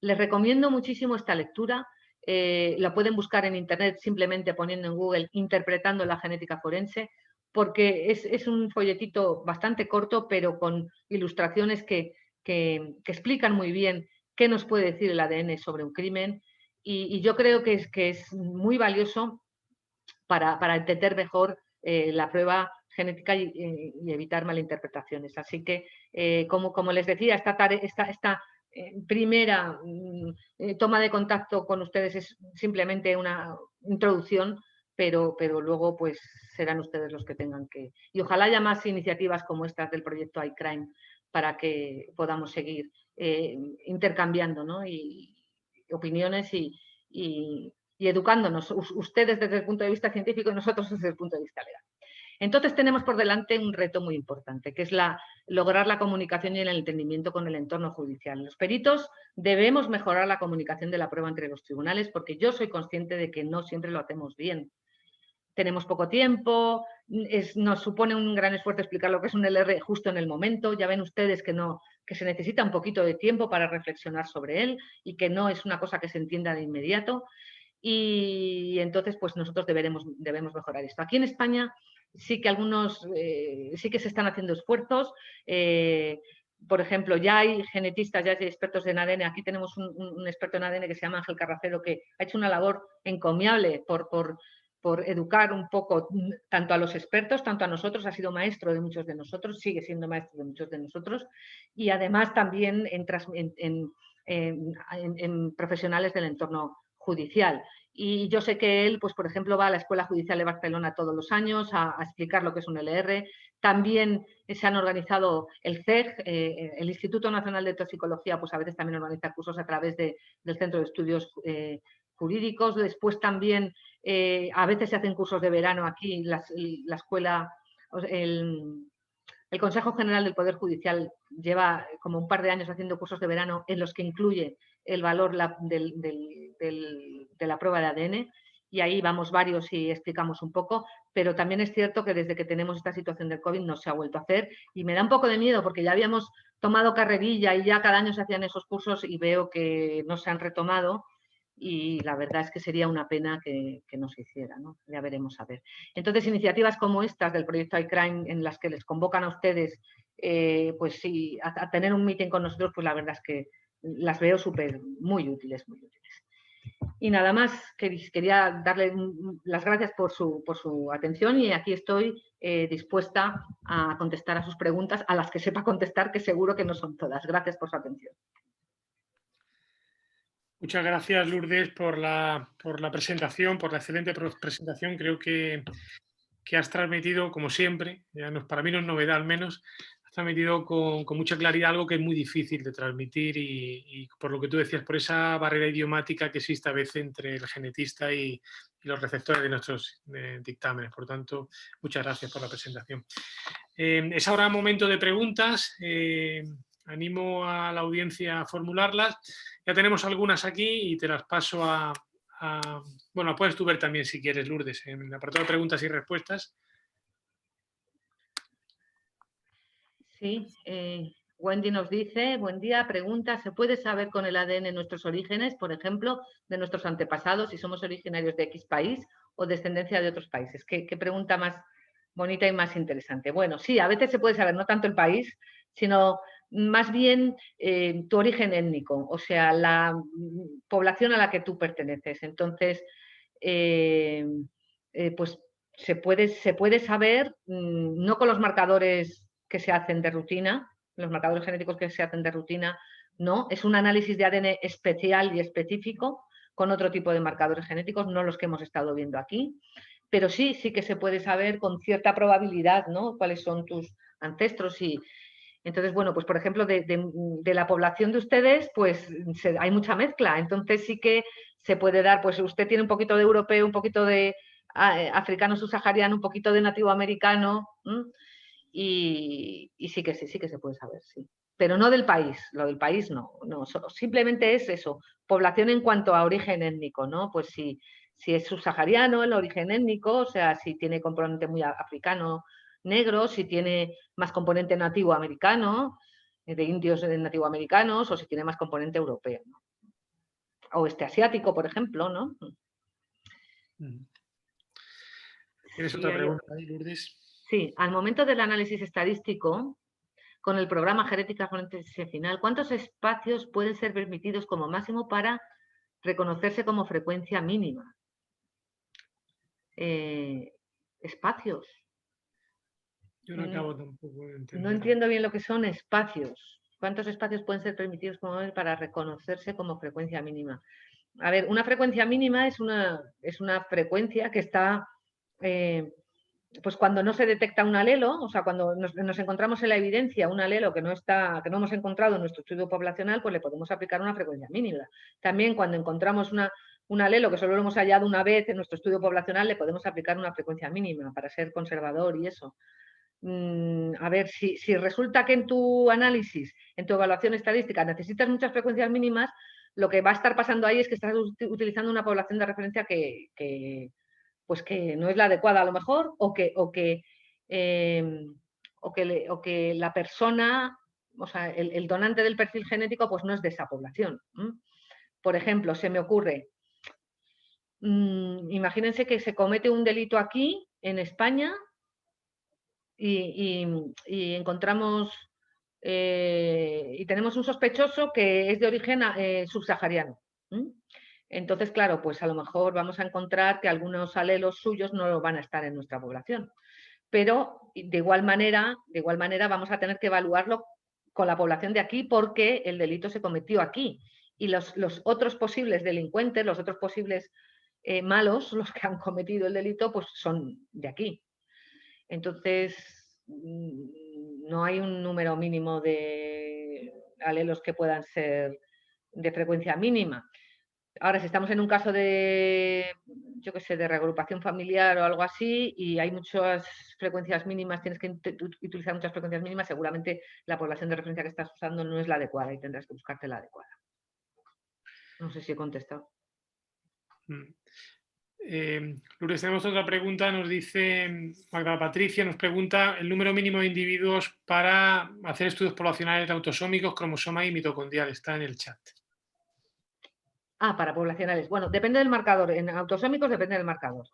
Les recomiendo muchísimo esta lectura. La pueden buscar en internet simplemente poniendo en Google Interpretando la genética forense, porque es un folletito bastante corto, pero con ilustraciones que explican muy bien qué nos puede decir el ADN sobre un crimen, y yo creo que es muy valioso para entender mejor la prueba genética y evitar malinterpretaciones. Así que, como les decía, esta primera toma de contacto con ustedes es simplemente una introducción, pero luego pues serán ustedes los que tengan que... Y ojalá haya más iniciativas como estas del proyecto iCrime para que podamos seguir intercambiando, ¿no? y opiniones y educándonos, ustedes desde el punto de vista científico y nosotros desde el punto de vista legal. Entonces tenemos por delante un reto muy importante, que es lograr la comunicación y el entendimiento con el entorno judicial. Los peritos debemos mejorar la comunicación de la prueba entre los tribunales, porque yo soy consciente de que no siempre lo hacemos bien. Tenemos poco tiempo, nos supone un gran esfuerzo explicar lo que es un LR justo en el momento. Ya ven ustedes que se necesita un poquito de tiempo para reflexionar sobre él y que no es una cosa que se entienda de inmediato. Y entonces pues nosotros debemos mejorar esto. Aquí en España sí que sí que se están haciendo esfuerzos. Por ejemplo, ya hay genetistas, ya hay expertos en ADN. Aquí tenemos un experto en ADN que se llama Ángel Carracero, que ha hecho una labor encomiable por educar un poco tanto a los expertos, tanto a nosotros. Ha sido maestro de muchos de nosotros, sigue siendo maestro de muchos de nosotros, y además también en profesionales del entorno judicial. Y yo sé que él, pues por ejemplo, va a la Escuela Judicial de Barcelona todos los años a explicar lo que es un LR. También se han organizado el CEG, el Instituto Nacional de Toxicología, pues a veces también organiza cursos a través del Centro de Estudios Jurídicos. Después también a veces se hacen cursos de verano aquí, la escuela, el Consejo General del Poder Judicial lleva como un par de años haciendo cursos de verano en los que incluye el valor de la prueba de ADN, y ahí vamos varios y explicamos un poco, pero también es cierto que desde que tenemos esta situación del COVID no se ha vuelto a hacer, y me da un poco de miedo porque ya habíamos tomado carrerilla y ya cada año se hacían esos cursos y veo que no se han retomado, y la verdad es que sería una pena que no se hiciera, ¿no? Ya veremos a ver. Entonces, iniciativas como estas del proyecto iCrime, en las que les convocan a ustedes pues sí, a tener un meeting con nosotros, pues la verdad es que las veo muy útiles, muy útiles. Y nada más, quería darle las gracias por su atención, y aquí estoy dispuesta a contestar a sus preguntas, a las que sepa contestar, que seguro que no son todas. Gracias por su atención. Muchas gracias, Lourdes, por la presentación, por la excelente presentación. Creo que has transmitido, como siempre, para mí no es novedad al menos, has transmitido con mucha claridad algo que es muy difícil de transmitir, y por lo que tú decías, por esa barrera idiomática que existe a veces entre el genetista y los receptores de nuestros dictámenes. Por tanto, muchas gracias por la presentación. Es ahora momento de preguntas. Animo a la audiencia a formularlas. Ya tenemos algunas aquí y te las paso bueno, puedes tú ver también si quieres, Lourdes, en el apartado de preguntas y respuestas. Sí, Wendy nos dice, buen día, pregunta, ¿se puede saber con el ADN nuestros orígenes, por ejemplo, de nuestros antepasados, si somos originarios de X país o descendencia de otros países? ¿Qué pregunta más bonita y más interesante? Bueno, sí, a veces se puede saber no tanto el país, sino más bien tu origen étnico, o sea, la población a la que tú perteneces. Entonces, pues se puede saber, no con los marcadores que se hacen de rutina, los marcadores genéticos que se hacen de rutina, no, es un análisis de ADN especial y específico con otro tipo de marcadores genéticos, no los que hemos estado viendo aquí, pero sí que se puede saber con cierta probabilidad, ¿no?, cuáles son tus ancestros. Y entonces, bueno, pues por ejemplo, de la población de ustedes, pues hay mucha mezcla, entonces sí que se puede dar, pues usted tiene un poquito de europeo, un poquito de africano subsahariano, un poquito de nativo americano, y sí que se puede saber, sí. Pero no del país, lo del país no, simplemente es eso, población en cuanto a origen étnico, ¿no? Pues si es subsahariano el origen étnico, o sea, si tiene componente muy africano, negro, si tiene más componente nativo americano, de indios nativoamericanos, o si tiene más componente europeo, ¿no? O asiático, por ejemplo, ¿no? ¿Tienes otra pregunta ahí, Lourdes? Sí, al momento del análisis estadístico, con el programa genética forense final, ¿cuántos espacios pueden ser permitidos como máximo para reconocerse como frecuencia mínima? Espacios. Yo no acabo tampoco de entender. No entiendo bien lo que son espacios. ¿Cuántos espacios pueden ser permitidos como para reconocerse como frecuencia mínima? A ver, una frecuencia mínima es una frecuencia que está, pues cuando no se detecta un alelo, o sea, cuando nos encontramos en la evidencia un alelo que no hemos encontrado en nuestro estudio poblacional, pues le podemos aplicar una frecuencia mínima. También cuando encontramos un alelo que solo lo hemos hallado una vez en nuestro estudio poblacional, le podemos aplicar una frecuencia mínima para ser conservador y eso. A ver, si resulta que en tu análisis, en tu evaluación estadística, necesitas muchas frecuencias mínimas, lo que va a estar pasando ahí es que estás utilizando una población de referencia que no es la adecuada a lo mejor, o que la persona, o sea, el donante del perfil genético pues no es de esa población. Por ejemplo, se me ocurre, imagínense que se comete un delito aquí, en España, y encontramos y tenemos un sospechoso que es de origen subsahariano. Entonces, claro, pues a lo mejor vamos a encontrar que algunos alelos suyos no van a estar en nuestra población. Pero de igual manera vamos a tener que evaluarlo con la población de aquí porque el delito se cometió aquí. Y los otros posibles delincuentes, los otros posibles malos, los que han cometido el delito, pues son de aquí. Entonces, no hay un número mínimo de alelos que puedan ser de frecuencia mínima. Ahora, si estamos en un caso de, yo qué sé, de reagrupación familiar o algo así, y hay muchas frecuencias mínimas, tienes que utilizar muchas frecuencias mínimas, seguramente la población de referencia que estás usando no es la adecuada y tendrás que buscarte la adecuada. No sé si he contestado. Lourdes, tenemos otra pregunta, nos dice Magda Patricia, nos pregunta el número mínimo de individuos para hacer estudios poblacionales autosómicos, cromosoma y mitocondrial, está en el chat. Para poblacionales. Bueno, depende del marcador, en autosómicos depende del marcador.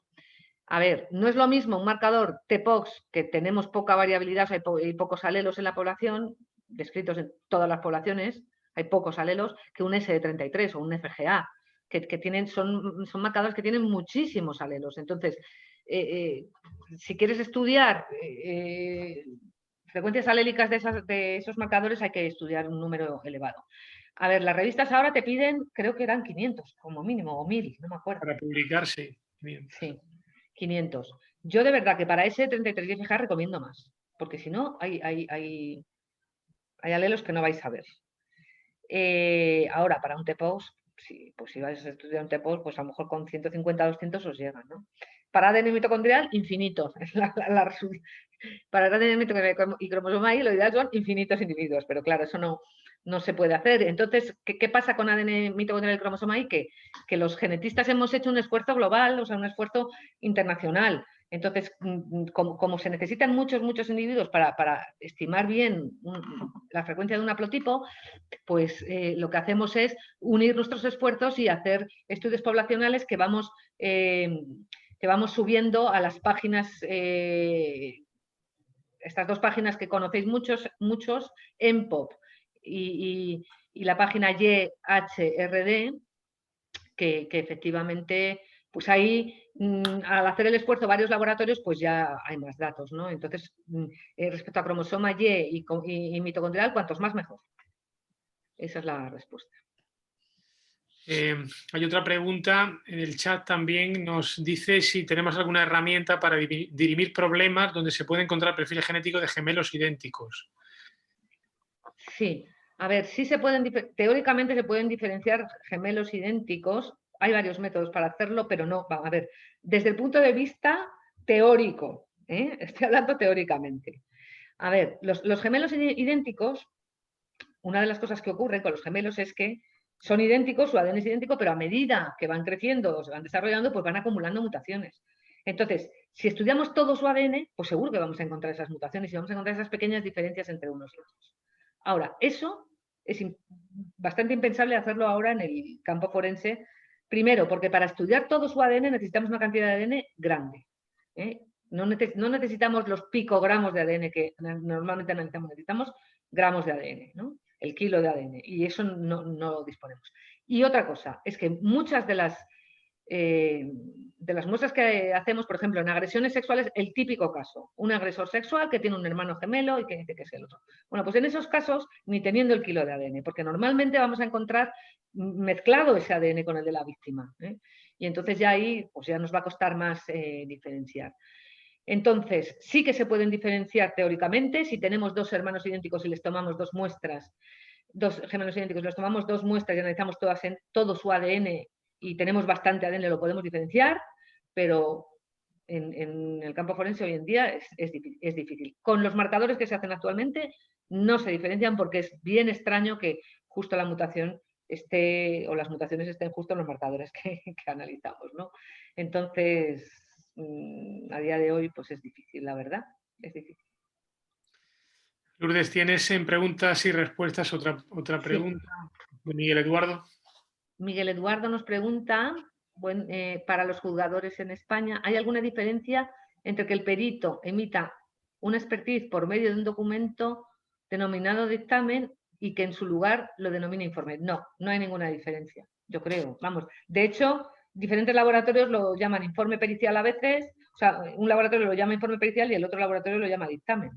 A ver, no es lo mismo un marcador TPOX, que tenemos poca variabilidad, hay pocos alelos en la población, descritos en todas las poblaciones, hay pocos alelos, que un SD33 o un FGA, que son marcadores que tienen muchísimos alelos. Entonces, si quieres estudiar frecuencias alélicas de esos marcadores, hay que estudiar un número elevado. A ver, las revistas ahora te piden, creo que eran 500 como mínimo, o 1000, no me acuerdo. Para publicarse. 500. Sí, 500. Yo de verdad que para ese 33 y FGA recomiendo más, porque si no, hay alelos que no vais a ver. Ahora, para un TPOS, pues si vais a estudiar un TPOS, pues a lo mejor con 150 200 os llegan, ¿no? Para ADN mitocondrial, infinito. Para ADN mitocondrial y cromosoma Y, lo ideal son infinitos individuos, pero claro, eso no se puede hacer. Entonces, ¿qué pasa con ADN mitocondrial y cromosoma Y? Que los genetistas hemos hecho un esfuerzo global, o sea, un esfuerzo internacional. Entonces, como se necesitan muchos individuos para estimar bien la frecuencia de un haplotipo, pues lo que hacemos es unir nuestros esfuerzos y hacer estudios poblacionales que vamos subiendo a las páginas, estas dos páginas que conocéis muchos, ENPOP y la página YHRD, que efectivamente, pues ahí, al hacer el esfuerzo varios laboratorios, pues ya hay más datos, ¿no? Entonces, respecto a cromosoma Y y mitocondrial, cuantos más mejor. Esa es la respuesta. Hay otra pregunta en el chat también, nos dice si tenemos alguna herramienta para dirimir problemas donde se puede encontrar perfiles genéticos de gemelos idénticos. Sí, a ver, sí teóricamente se pueden diferenciar gemelos idénticos, hay varios métodos para hacerlo, pero no, a ver, desde el punto de vista teórico, estoy hablando teóricamente. A ver, los gemelos idénticos, una de las cosas que ocurre con los gemelos es que son idénticos, su ADN es idéntico, pero a medida que van creciendo o se van desarrollando, pues van acumulando mutaciones. Entonces, Si estudiamos todo su ADN, pues seguro que vamos a encontrar esas mutaciones y vamos a encontrar esas pequeñas diferencias entre unos y otros. Ahora, eso es bastante impensable hacerlo ahora en el campo forense. Primero, porque para estudiar todo su ADN necesitamos una cantidad de ADN grande. No necesitamos los picogramos de ADN que normalmente analizamos, necesitamos gramos de ADN, ¿no? El kilo de ADN, y eso no lo disponemos. Y otra cosa, es que muchas de las muestras que hacemos, por ejemplo, en agresiones sexuales, el típico caso, un agresor sexual que tiene un hermano gemelo y que dice que es el otro. Bueno, pues en esos casos, ni teniendo el kilo de ADN, porque normalmente vamos a encontrar mezclado ese ADN con el de la víctima, y entonces ya ahí pues ya nos va a costar más diferenciar. Entonces, sí que se pueden diferenciar teóricamente si tenemos dos hermanos idénticos y les tomamos dos muestras, dos gemelos idénticos, les tomamos dos muestras y analizamos todo su ADN y tenemos bastante ADN, lo podemos diferenciar, pero en el campo forense hoy en día es difícil. Con los marcadores que se hacen actualmente no se diferencian porque es bien extraño que justo la mutación esté, o las mutaciones estén justo en los marcadores que analizamos, ¿no? Entonces, a día de hoy, pues es difícil, la verdad, es difícil. Lourdes, tienes en preguntas y respuestas otra pregunta de Miguel Eduardo. Miguel Eduardo nos pregunta, para los juzgadores en España, ¿hay alguna diferencia entre que el perito emita una expertise por medio de un documento denominado dictamen y que en su lugar lo denomine informe? No, no hay ninguna diferencia, yo creo. Vamos, de hecho, diferentes laboratorios lo llaman informe pericial a veces, o sea, un laboratorio lo llama informe pericial y el otro laboratorio lo llama dictamen.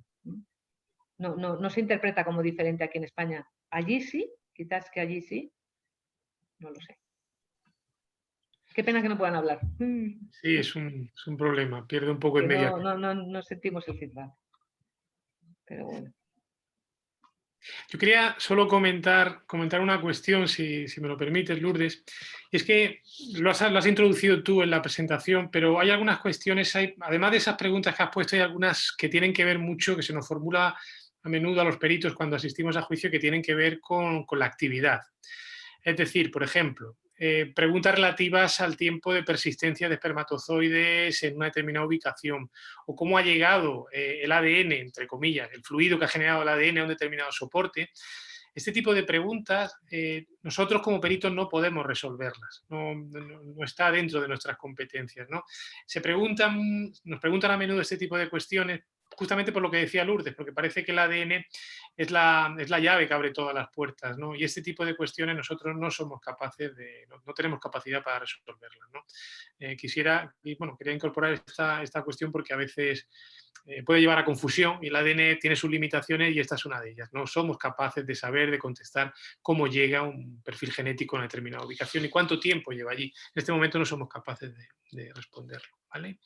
No se interpreta como diferente aquí en España. Allí sí, quizás que allí sí. No lo sé. Qué pena que no puedan hablar. Sí, es un problema. Pierde un poco el medio. No sentimos el feedback. Pero bueno. Yo quería solo comentar una cuestión, si me lo permites, Lourdes. Y es que lo has introducido tú en la presentación, pero hay algunas cuestiones, además de esas preguntas que has puesto, hay algunas que tienen que ver mucho, que se nos formula a menudo a los peritos cuando asistimos a juicio, que tienen que ver con la actividad. Es decir, por ejemplo, preguntas relativas al tiempo de persistencia de espermatozoides en una determinada ubicación, o cómo ha llegado el ADN, entre comillas, el fluido que ha generado el ADN a un determinado soporte. Este tipo de preguntas, nosotros como peritos no podemos resolverlas, no está dentro de nuestras competencias, ¿no? Nos preguntan a menudo este tipo de cuestiones justamente por lo que decía Lourdes, porque parece que el ADN es la llave que abre todas las puertas, ¿no? Y este tipo de cuestiones nosotros no somos capaces no tenemos capacidad para resolverlas, ¿no? Quería incorporar esta cuestión porque a veces puede llevar a confusión y el ADN tiene sus limitaciones y esta es una de ellas. No somos capaces de saber, de contestar cómo llega un perfil genético a una determinada ubicación y cuánto tiempo lleva allí. En este momento no somos capaces de responderlo, ¿vale?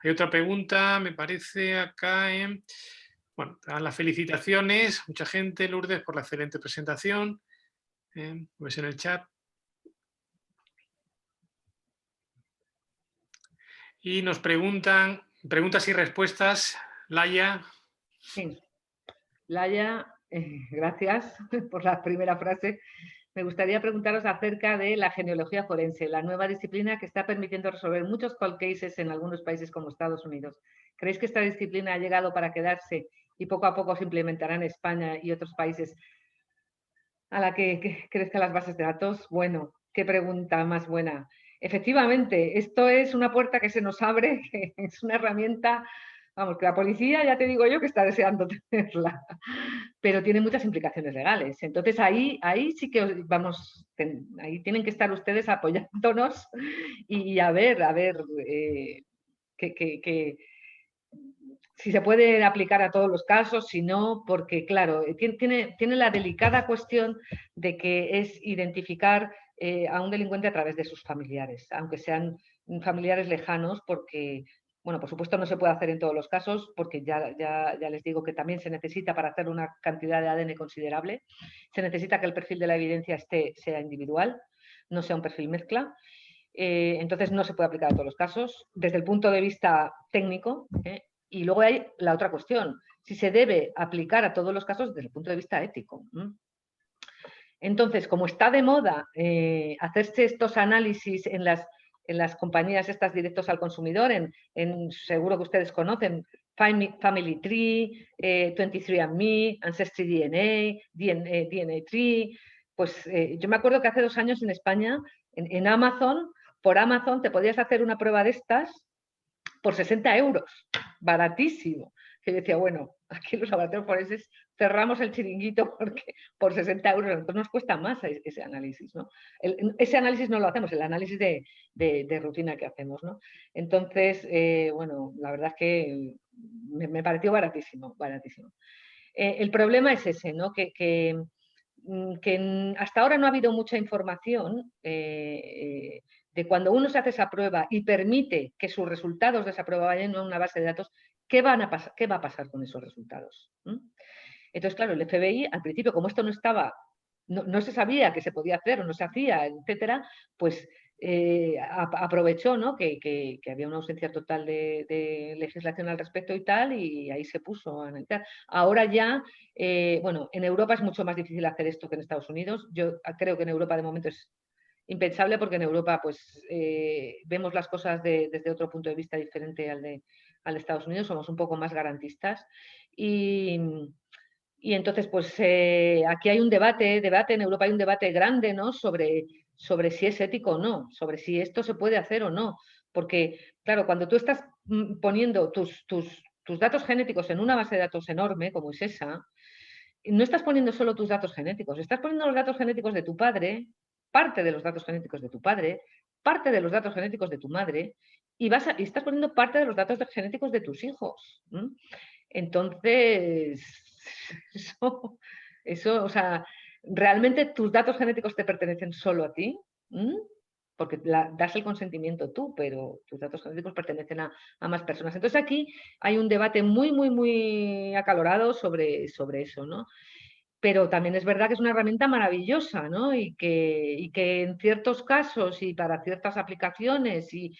Hay otra pregunta, me parece, acá. Bueno, las felicitaciones, mucha gente, Lourdes, por la excelente presentación. Lo ves en el chat. Y nos preguntan, preguntas y respuestas, Laia. Sí. Laia, gracias por la primera frase. Me gustaría preguntaros acerca de la genealogía forense, la nueva disciplina que está permitiendo resolver muchos cold cases en algunos países como Estados Unidos. ¿Creéis que esta disciplina ha llegado para quedarse y poco a poco se implementará en España y otros países a la que crezcan las bases de datos? Bueno, qué pregunta más buena. Efectivamente, esto es una puerta que se nos abre, que es una herramienta, vamos, que la policía ya te digo yo que está deseando tenerla, pero tiene muchas implicaciones legales. Entonces ahí sí que vamos, ahí tienen que estar ustedes apoyándonos y a ver si se puede aplicar a todos los casos, si no, porque claro, tiene la delicada cuestión de que es identificar a un delincuente a través de sus familiares, aunque sean familiares lejanos, porque, bueno, por supuesto no se puede hacer en todos los casos, porque ya les digo que también se necesita para hacer una cantidad de ADN considerable, se necesita que el perfil de la evidencia sea individual, no sea un perfil mezcla. Entonces no se puede aplicar a todos los casos desde el punto de vista técnico. Y luego hay la otra cuestión, si se debe aplicar a todos los casos desde el punto de vista ético. Entonces, como está de moda hacerse estos análisis en las compañías estas directos al consumidor, seguro que ustedes conocen, Family Tree, 23andMe, Ancestry DNA Tree. Pues yo me acuerdo que hace 2 años en España, en Amazon, por Amazon te podías hacer una prueba de estas por 60 euros, baratísimo. Que yo decía, bueno, aquí los laboratorios forenses cerramos el chiringuito porque por 60 euros a nosotros nos cuesta más ese análisis, ¿no? Ese análisis no lo hacemos, el análisis de rutina que hacemos, ¿no? Entonces, bueno, la verdad es que me pareció baratísimo, baratísimo. El problema es ese, ¿no? Que hasta ahora no ha habido mucha información de cuando uno se hace esa prueba y permite que sus resultados de esa prueba vayan a una base de datos, ¿qué va a pasar con esos resultados? Entonces, claro, el FBI, al principio, como esto no estaba, no se sabía que se podía hacer o no se hacía, etcétera, pues aprovechó, ¿no? que había una ausencia total de legislación al respecto y tal, y ahí se puso a analizar. Ahora ya, bueno, en Europa es mucho más difícil hacer esto que en Estados Unidos. Yo creo que en Europa de momento es impensable, porque en Europa pues vemos las cosas desde otro punto de vista diferente al de Estados Unidos, somos un poco más garantistas y entonces pues aquí hay un debate en Europa hay un debate grande, ¿no? sobre si es ético o no, sobre si esto se puede hacer o no, porque claro, cuando tú estás poniendo tus datos genéticos en una base de datos enorme como es esa, no estás poniendo solo tus datos genéticos, estás poniendo los datos genéticos de tu padre, parte de los datos genéticos de tu padre, parte de los datos genéticos de tu madre, y estás poniendo parte de los datos genéticos de tus hijos. Entonces, eso, o sea, ¿realmente tus datos genéticos te pertenecen solo a ti? Porque das el consentimiento tú, pero tus datos genéticos pertenecen a más personas. Entonces aquí hay un debate muy, muy, muy acalorado sobre eso, ¿no? Pero también es verdad que es una herramienta maravillosa, ¿no? Y que en ciertos casos y para ciertas aplicaciones y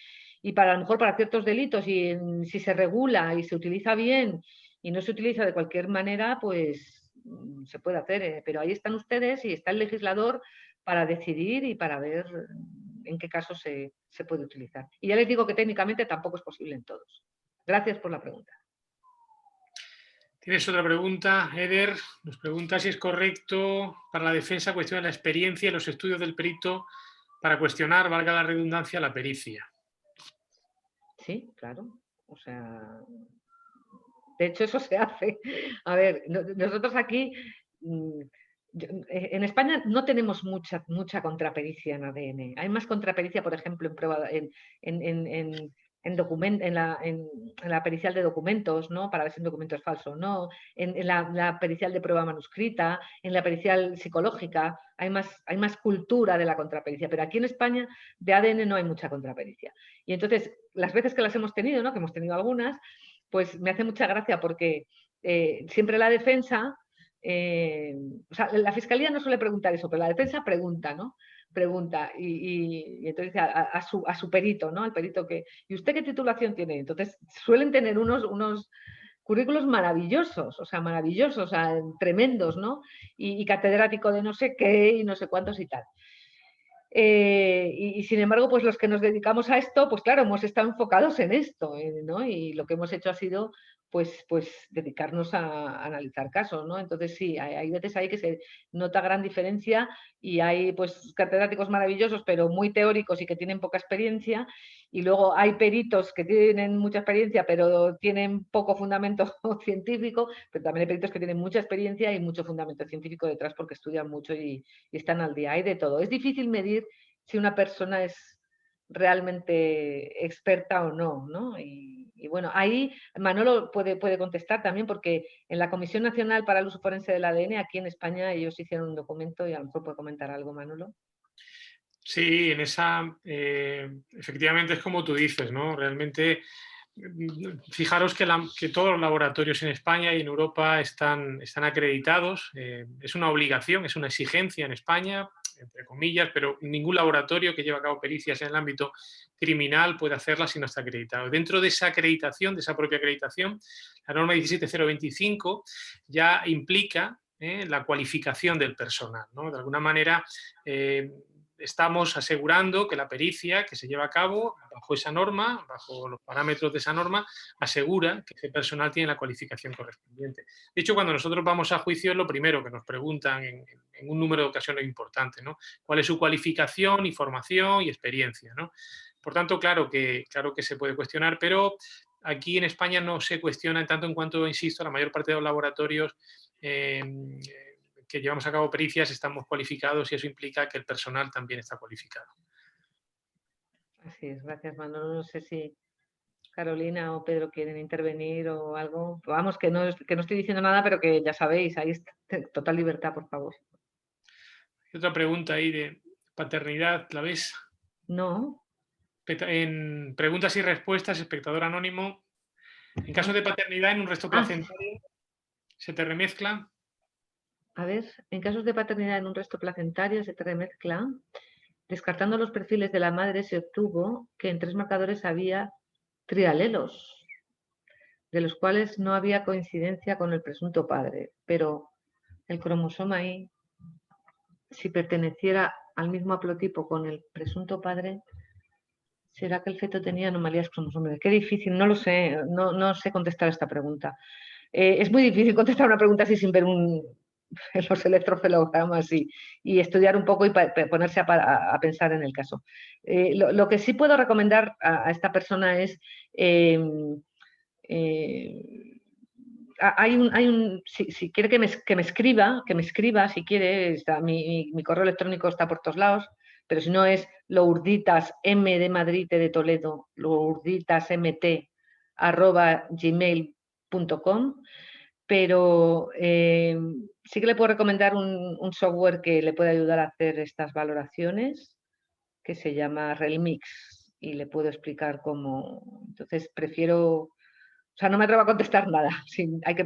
para a lo mejor para ciertos delitos y si se regula y se utiliza bien y no se utiliza de cualquier manera, pues se puede hacer. Pero ahí están ustedes y está el legislador para decidir y para ver en qué casos se puede utilizar. Y ya les digo que técnicamente tampoco es posible en todos. Gracias por la pregunta. Tienes otra pregunta, Eder. Nos pregunta si es correcto para la defensa cuestionar la experiencia y los estudios del perito para cuestionar, valga la redundancia, la pericia. Sí, claro. O sea, de hecho eso se hace. A ver, nosotros aquí, en España no tenemos mucha contrapericia en ADN. Hay más contrapericia, por ejemplo, en la pericial de documentos, ¿no? Para ver si un documento es falso o no, en la pericial de prueba manuscrita, en la pericial psicológica, hay más cultura de la contrapericia, pero aquí en España de ADN no hay mucha contrapericia. Y entonces, las veces que las hemos tenido, ¿no? Que hemos tenido algunas, pues me hace mucha gracia porque siempre la defensa, o sea, la fiscalía no suele preguntar eso, pero la defensa pregunta, ¿no? Pregunta y entonces a su perito, ¿no? Al perito ¿y usted qué titulación tiene? Entonces suelen tener unos currículos maravillosos, o sea, tremendos, ¿no? Y catedrático de no sé qué y no sé cuántos y tal. Y sin embargo, pues los que nos dedicamos a esto, pues claro, hemos estado enfocados en esto, ¿no? Y lo que hemos hecho ha sido pues dedicarnos a analizar casos, ¿no? Entonces sí, hay veces ahí que se nota gran diferencia y hay pues catedráticos maravillosos, pero muy teóricos y que tienen poca experiencia, y luego hay peritos que tienen mucha experiencia, pero tienen poco fundamento científico, pero también hay peritos que tienen mucha experiencia y mucho fundamento científico detrás porque estudian mucho y están al día. Hay de todo. Es difícil medir si una persona es realmente experta o no, ¿no? Y bueno, ahí Manolo puede contestar también, porque en la Comisión Nacional para el Uso Forense del ADN, aquí en España, ellos hicieron un documento y a lo mejor puede comentar algo, Manolo. Sí, en esa, efectivamente es como tú dices, ¿no? Realmente, fijaros que todos los laboratorios en España y en Europa están acreditados. Es una obligación, es una exigencia en España, entre comillas, pero ningún laboratorio que lleve a cabo pericias en el ámbito criminal puede hacerlas si no está acreditado. Dentro de esa acreditación, de esa propia acreditación, la norma 17025 ya implica la cualificación del personal, ¿no? De alguna manera, estamos asegurando que la pericia que se lleva a cabo bajo esa norma, bajo los parámetros de esa norma, asegura que ese personal tiene la cualificación correspondiente. De hecho, cuando nosotros vamos a juicio es lo primero que nos preguntan en un número de ocasiones importante, ¿no? ¿Cuál es su cualificación y formación y experiencia, ¿no? Por tanto, claro que se puede cuestionar, pero aquí en España no se cuestiona en tanto en cuanto, insisto, la mayor parte de los laboratorios que llevamos a cabo pericias estamos cualificados y eso implica que el personal también está cualificado. Así es, gracias Manolo. No sé si Carolina o Pedro quieren intervenir o algo. Vamos, que no estoy diciendo nada, pero que ya sabéis, ahí está, total libertad, por favor. Hay otra pregunta ahí de paternidad, ¿la ves? No. En preguntas y respuestas, espectador anónimo. En caso de paternidad en un resto placentario, ¿se te remezcla? A ver, en casos de paternidad en un resto placentario se te remezcla. Descartando los perfiles de la madre, se obtuvo que en 3 marcadores había trialelos, de los cuales no había coincidencia con el presunto padre, pero el cromosoma Y, si perteneciera al mismo haplotipo con el presunto padre, ¿será que el feto tenía anomalías cromosómicas? Qué difícil, no lo sé, no sé contestar esta pregunta. Es muy difícil contestar una pregunta así sin ver los electrocelogramas y estudiar un poco y ponerse a pensar en el caso. Lo que sí puedo recomendar a esta persona es si quiere que me escriba, si quiere, mi correo electrónico está por todos lados, pero si no es lourditas, M de Madrid, T de Toledo, lourditaSmt@gmail.com, pero sí que le puedo recomendar un software que le puede ayudar a hacer estas valoraciones, que se llama Relmix, y le puedo explicar cómo. Entonces prefiero, o sea, no me atrevo a contestar nada,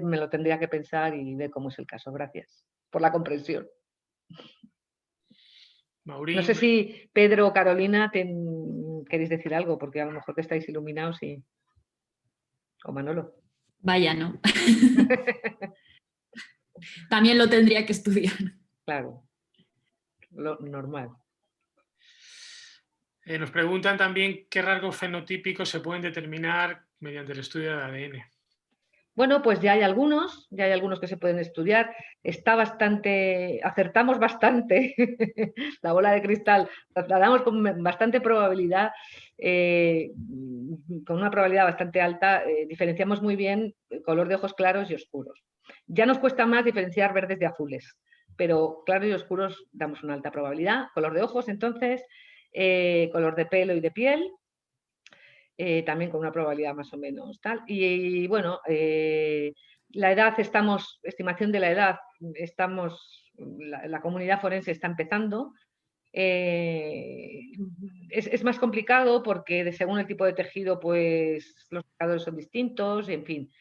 me lo tendría que pensar y ver cómo es el caso. Gracias por la comprensión. Maurín. No sé si Pedro o Carolina queréis decir algo, porque a lo mejor que estáis iluminados o Manolo. Vaya, no. También lo tendría que estudiar. Claro, lo normal. Nos preguntan también qué rasgos fenotípicos se pueden determinar mediante el estudio del ADN. Bueno, pues ya hay algunos que se pueden estudiar. Acertamos bastante, la bola de cristal, la damos con bastante probabilidad, con una probabilidad bastante alta, diferenciamos muy bien color de ojos claros y oscuros. Ya nos cuesta más diferenciar verdes de azules, pero claros y oscuros damos una alta probabilidad. Color de ojos, entonces, color de pelo y de piel, también con una probabilidad más o menos tal. Y bueno, la edad, estimación de la edad, la comunidad forense está empezando. Es más complicado porque según el tipo de tejido, pues los marcadores son distintos, en fin.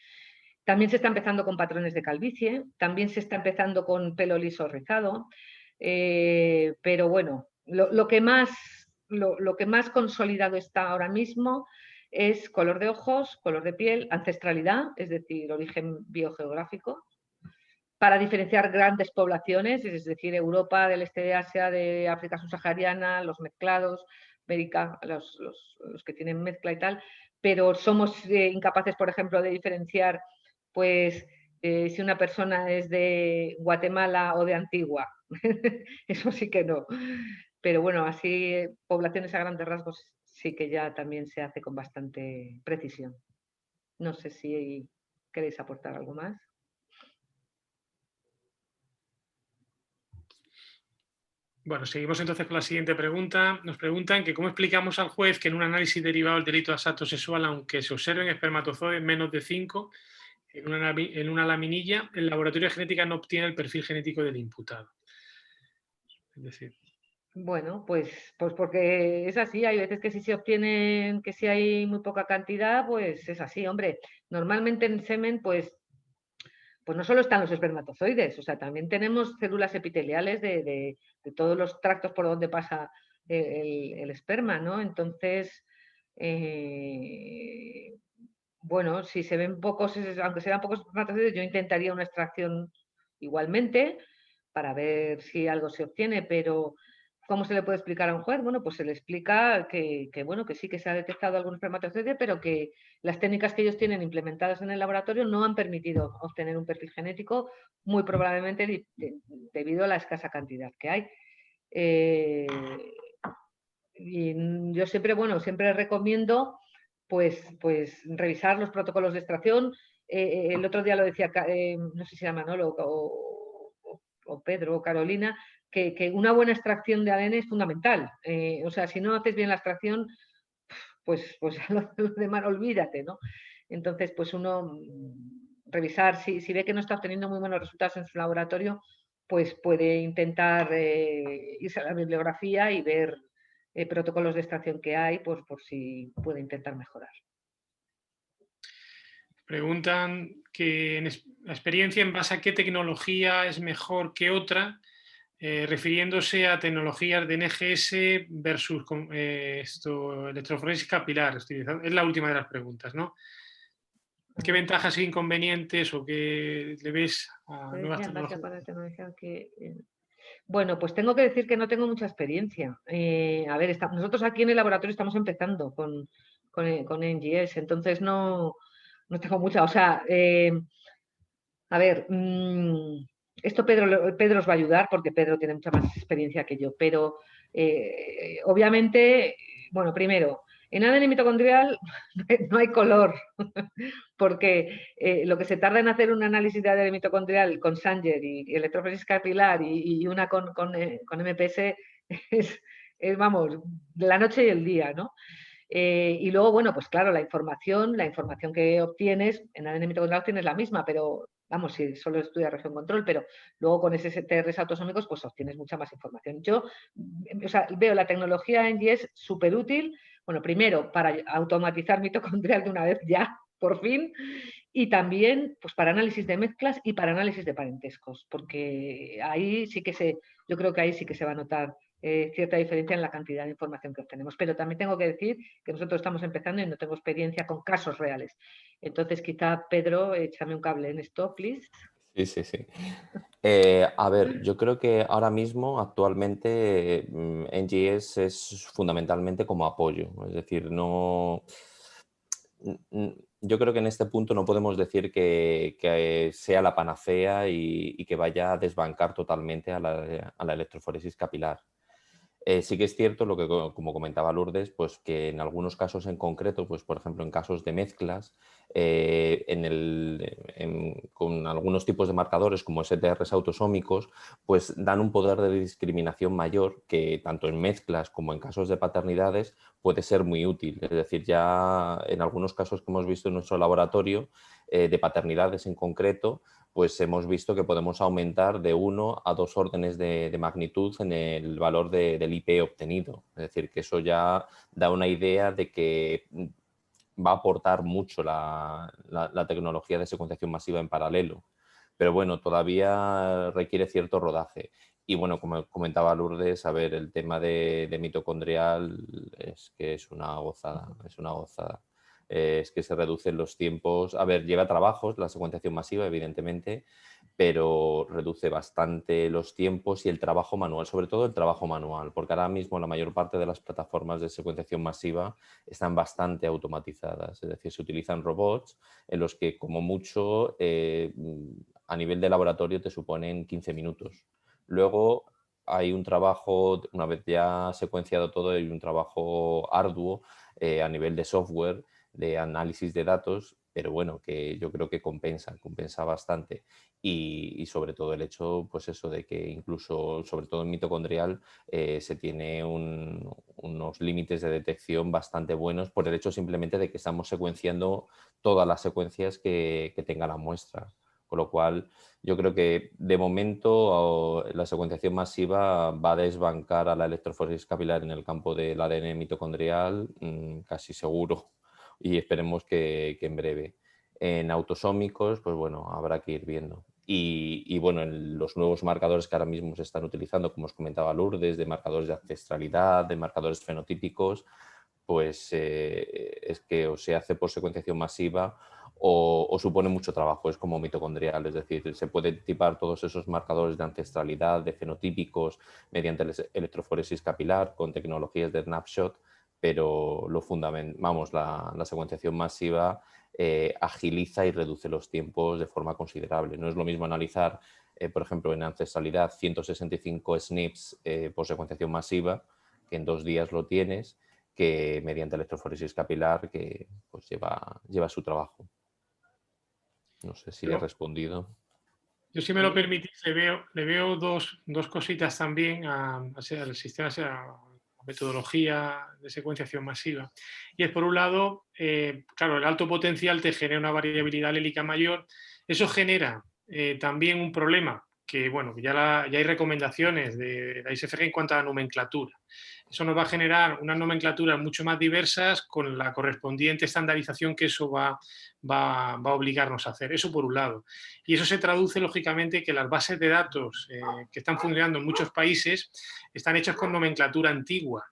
También se está empezando con patrones de calvicie, también se está empezando con pelo liso rizado, pero bueno, lo que más consolidado está ahora mismo es color de ojos, color de piel, ancestralidad, es decir, origen biogeográfico, para diferenciar grandes poblaciones, es decir, Europa, del este de Asia, de África subsahariana, los mezclados, América, los que tienen mezcla y tal, pero somos incapaces, por ejemplo, de diferenciar pues si una persona es de Guatemala o de Antigua. Eso sí que no. Pero bueno, así poblaciones a grandes rasgos sí que ya también se hace con bastante precisión. No sé si queréis aportar algo más. Bueno, seguimos entonces con la siguiente pregunta. Nos preguntan que cómo explicamos al juez que en un análisis derivado del delito de asalto sexual, aunque se observen espermatozoides menos de 5 en una laminilla, el laboratorio de genética no obtiene el perfil genético del imputado. Es decir... Bueno, pues porque es así, hay veces que si se obtienen, que si hay muy poca cantidad, pues es así, hombre. Normalmente en semen, pues no solo están los espermatozoides, o sea, también tenemos células epiteliales de todos los tractos por donde pasa el esperma, ¿no? Entonces, bueno, si se ven pocos, aunque sean pocos espermatozoides, yo intentaría una extracción igualmente para ver si algo se obtiene, pero ¿Cómo se le puede explicar a un juez? Bueno, pues se le explica bueno, que sí que se ha detectado algún espermatozoide, pero que las técnicas que ellos tienen implementadas en el laboratorio no han permitido obtener un perfil genético, muy probablemente debido a la escasa cantidad que hay. Y yo siempre, bueno, siempre recomiendo pues revisar los protocolos de extracción. El otro día lo decía, no sé si era Manolo o Pedro o Carolina, que una buena extracción de ADN es fundamental. O sea, si no haces bien la extracción, pues lo demás olvídate, ¿no? Entonces, pues uno revisar, si ve que no está obteniendo muy buenos resultados en su laboratorio, pues puede intentar irse a la bibliografía y ver protocolos de extracción que hay, por si puede intentar mejorar. Preguntan que la experiencia en base a qué tecnología es mejor que otra, refiriéndose a tecnologías de NGS versus electroforesis capilar. Es la última de las preguntas, ¿no? ¿Qué ventajas e inconvenientes o qué le ves a nuevas tecnologías? Bueno, pues tengo que decir que no tengo mucha experiencia. A ver, nosotros aquí en el laboratorio estamos empezando con NGS, entonces no tengo mucha. O sea, a ver, esto Pedro os va a ayudar porque Pedro tiene mucha más experiencia que yo, pero obviamente, bueno, primero, en ADN mitocondrial no hay color, porque lo que se tarda en hacer un análisis de ADN mitocondrial con Sanger y electroforesis capilar y una con MPS es, vamos, la noche y el día, ¿no? Y luego, bueno, pues claro, la información que obtienes en ADN mitocondrial tienes la misma, pero vamos, si solo estudias región control, pero luego con SSTRs autosómicos pues obtienes mucha más información. Yo veo la tecnología NGS súper útil, bueno, primero para automatizar mitocondrial de una vez ya, por fin, y también pues para análisis de mezclas y para análisis de parentescos, porque ahí sí que yo creo que ahí sí que se va a notar cierta diferencia en la cantidad de información que obtenemos. Pero también tengo que decir que nosotros estamos empezando y no tengo experiencia con casos reales. Entonces, quizá, Pedro, échame un cable en esto, please. Sí. A ver, yo creo que ahora mismo, actualmente, NGS es fundamentalmente como apoyo. Es decir, yo creo que en este punto no podemos decir que sea la panacea y que vaya a desbancar totalmente a la electroforesis capilar. Sí que es cierto lo que, como comentaba Lourdes, pues que en algunos casos en concreto, pues por ejemplo en casos de mezclas, con algunos tipos de marcadores como STRs autosómicos, pues dan un poder de discriminación mayor que tanto en mezclas como en casos de paternidades puede ser muy útil. Es decir, ya en algunos casos que hemos visto en nuestro laboratorio, de paternidades en concreto, pues hemos visto que podemos aumentar de 1 a 2 órdenes de magnitud en el valor del IP obtenido. Es decir, que eso ya da una idea de que va a aportar mucho la tecnología de secuenciación masiva en paralelo. Pero bueno, todavía requiere cierto rodaje. Y bueno, como comentaba Lourdes, a ver, el tema de mitocondrial es que es una gozada, es una gozada. Es que se reducen los tiempos. A ver, lleva trabajos la secuenciación masiva, evidentemente, pero reduce bastante los tiempos y el trabajo manual, sobre todo el trabajo manual, porque ahora mismo la mayor parte de las plataformas de secuenciación masiva están bastante automatizadas, es decir, se utilizan robots en los que como mucho a nivel de laboratorio te suponen 15 minutos. Luego hay un trabajo, una vez ya secuenciado todo, hay un trabajo arduo a nivel de software, de análisis de datos, pero bueno, que yo creo que compensa bastante. Y sobre todo el hecho, pues eso, de que incluso, sobre todo en mitocondrial, se tiene unos límites de detección bastante buenos por el hecho simplemente de que estamos secuenciando todas las secuencias que tenga la muestra. Con lo cual, yo creo que de momento la secuenciación masiva va a desbancar a la electroforesis capilar en el campo del ADN mitocondrial, casi seguro, y esperemos que en breve. En autosómicos, pues bueno, habrá que ir viendo. Y bueno, en los nuevos marcadores que ahora mismo se están utilizando, como os comentaba Lourdes, de marcadores de ancestralidad, de marcadores fenotípicos, pues es que o se hace por secuenciación masiva o supone mucho trabajo, es como mitocondrial, es decir, se puede tipar todos esos marcadores de ancestralidad, de fenotípicos, mediante electroforesis capilar con tecnologías de snapshot, pero la secuenciación masiva agiliza y reduce los tiempos de forma considerable. No es lo mismo analizar, por ejemplo, en ancestralidad 165 SNPs por secuenciación masiva, que en 2 días lo tienes, que mediante electroforesis capilar, que pues lleva su trabajo. No sé si le he respondido. Yo, si me lo permitís, le veo dos cositas también al sistema, a la metodología de secuenciación masiva. Y es, por un lado, claro, el alto potencial te genera una variabilidad alélica mayor. Eso genera también un problema, que bueno, ya hay recomendaciones de la ISFG en cuanto a la nomenclatura. Eso nos va a generar unas nomenclaturas mucho más diversas con la correspondiente estandarización que eso va a obligarnos a hacer. Eso por un lado. Y eso se traduce, lógicamente, que las bases de datos que están funcionando en muchos países están hechas con nomenclatura antigua.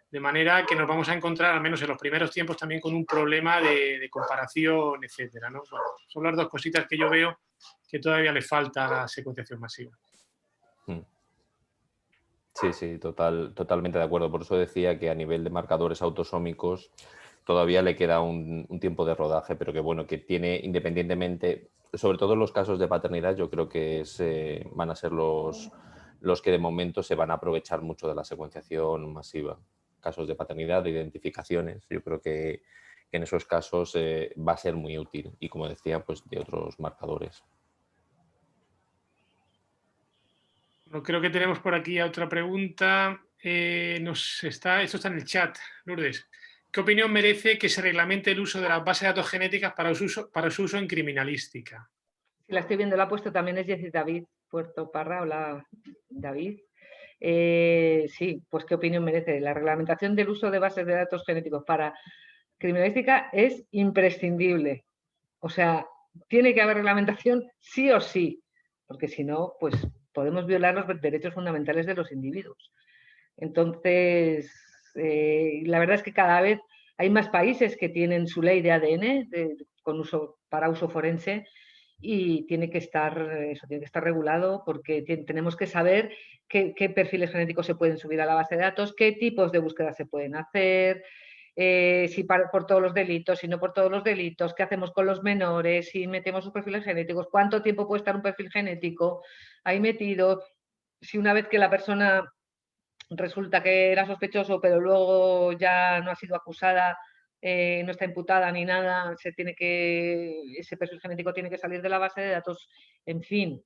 De manera que nos vamos a encontrar, al menos en los primeros tiempos, también con un problema de comparación, etcétera, ¿no? Bueno, son las dos cositas que yo veo que todavía le falta a la secuenciación masiva. Sí, totalmente de acuerdo. Por eso decía que a nivel de marcadores autosómicos todavía le queda un tiempo de rodaje, pero que bueno, que tiene independientemente, sobre todo en los casos de paternidad, yo creo que van a ser los que de momento se van a aprovechar mucho de la secuenciación masiva. Casos de paternidad, de identificaciones, yo creo que en esos casos va a ser muy útil y, como decía, pues de otros marcadores. Bueno, creo que tenemos por aquí otra pregunta. Esto está en el chat, Lourdes. ¿Qué opinión merece que se reglamente el uso de las bases de datos genéticas para su uso en criminalística? Si la estoy viendo, la ha puesto también, es Jessy David Puerto Parra. Hola, David. Sí, pues ¿qué opinión merece? La reglamentación del uso de bases de datos genéticos para criminalística es imprescindible. O sea, tiene que haber reglamentación sí o sí, porque si no, pues podemos violar los derechos fundamentales de los individuos. Entonces, la verdad es que cada vez hay más países que tienen su ley de ADN para uso forense, y tiene que estar regulado, porque tenemos que saber qué perfiles genéticos se pueden subir a la base de datos, qué tipos de búsqueda se pueden hacer, si por todos los delitos, si no por todos los delitos, qué hacemos con los menores, si metemos sus perfiles genéticos, cuánto tiempo puede estar un perfil genético ahí metido, si una vez que la persona resulta que era sospechoso, pero luego ya no ha sido acusada, no está imputada ni nada, ese perfil genético tiene que salir de la base de datos. En fin,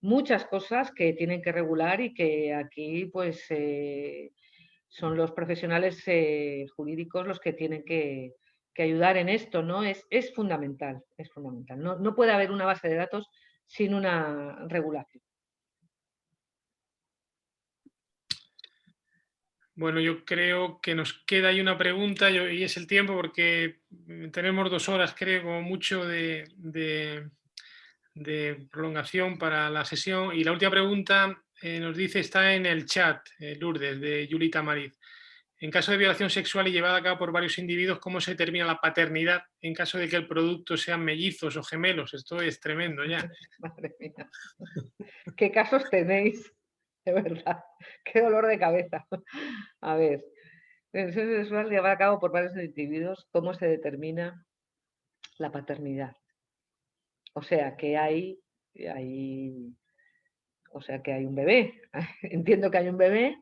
muchas cosas que tienen que regular y que aquí pues son los profesionales jurídicos los que tienen que ayudar en esto, ¿no? Es fundamental, es fundamental. No puede haber una base de datos sin una regulación. Bueno, yo creo que nos queda ahí una pregunta, y es el tiempo, porque tenemos 2 horas, creo, como mucho de prolongación para la sesión. Y la última pregunta nos dice, está en el chat, Lourdes, de Yulita Mariz. En caso de violación sexual y llevada a cabo por varios individuos, ¿cómo se determina la paternidad en caso de que el producto sean mellizos o gemelos? Esto es tremendo ya. Madre mía. ¿Qué casos tenéis? De verdad, qué dolor de cabeza. A ver, violación sexual llevada a cabo por varios individuos, ¿cómo se determina la paternidad? O sea, que hay un bebé. Entiendo que hay un bebé.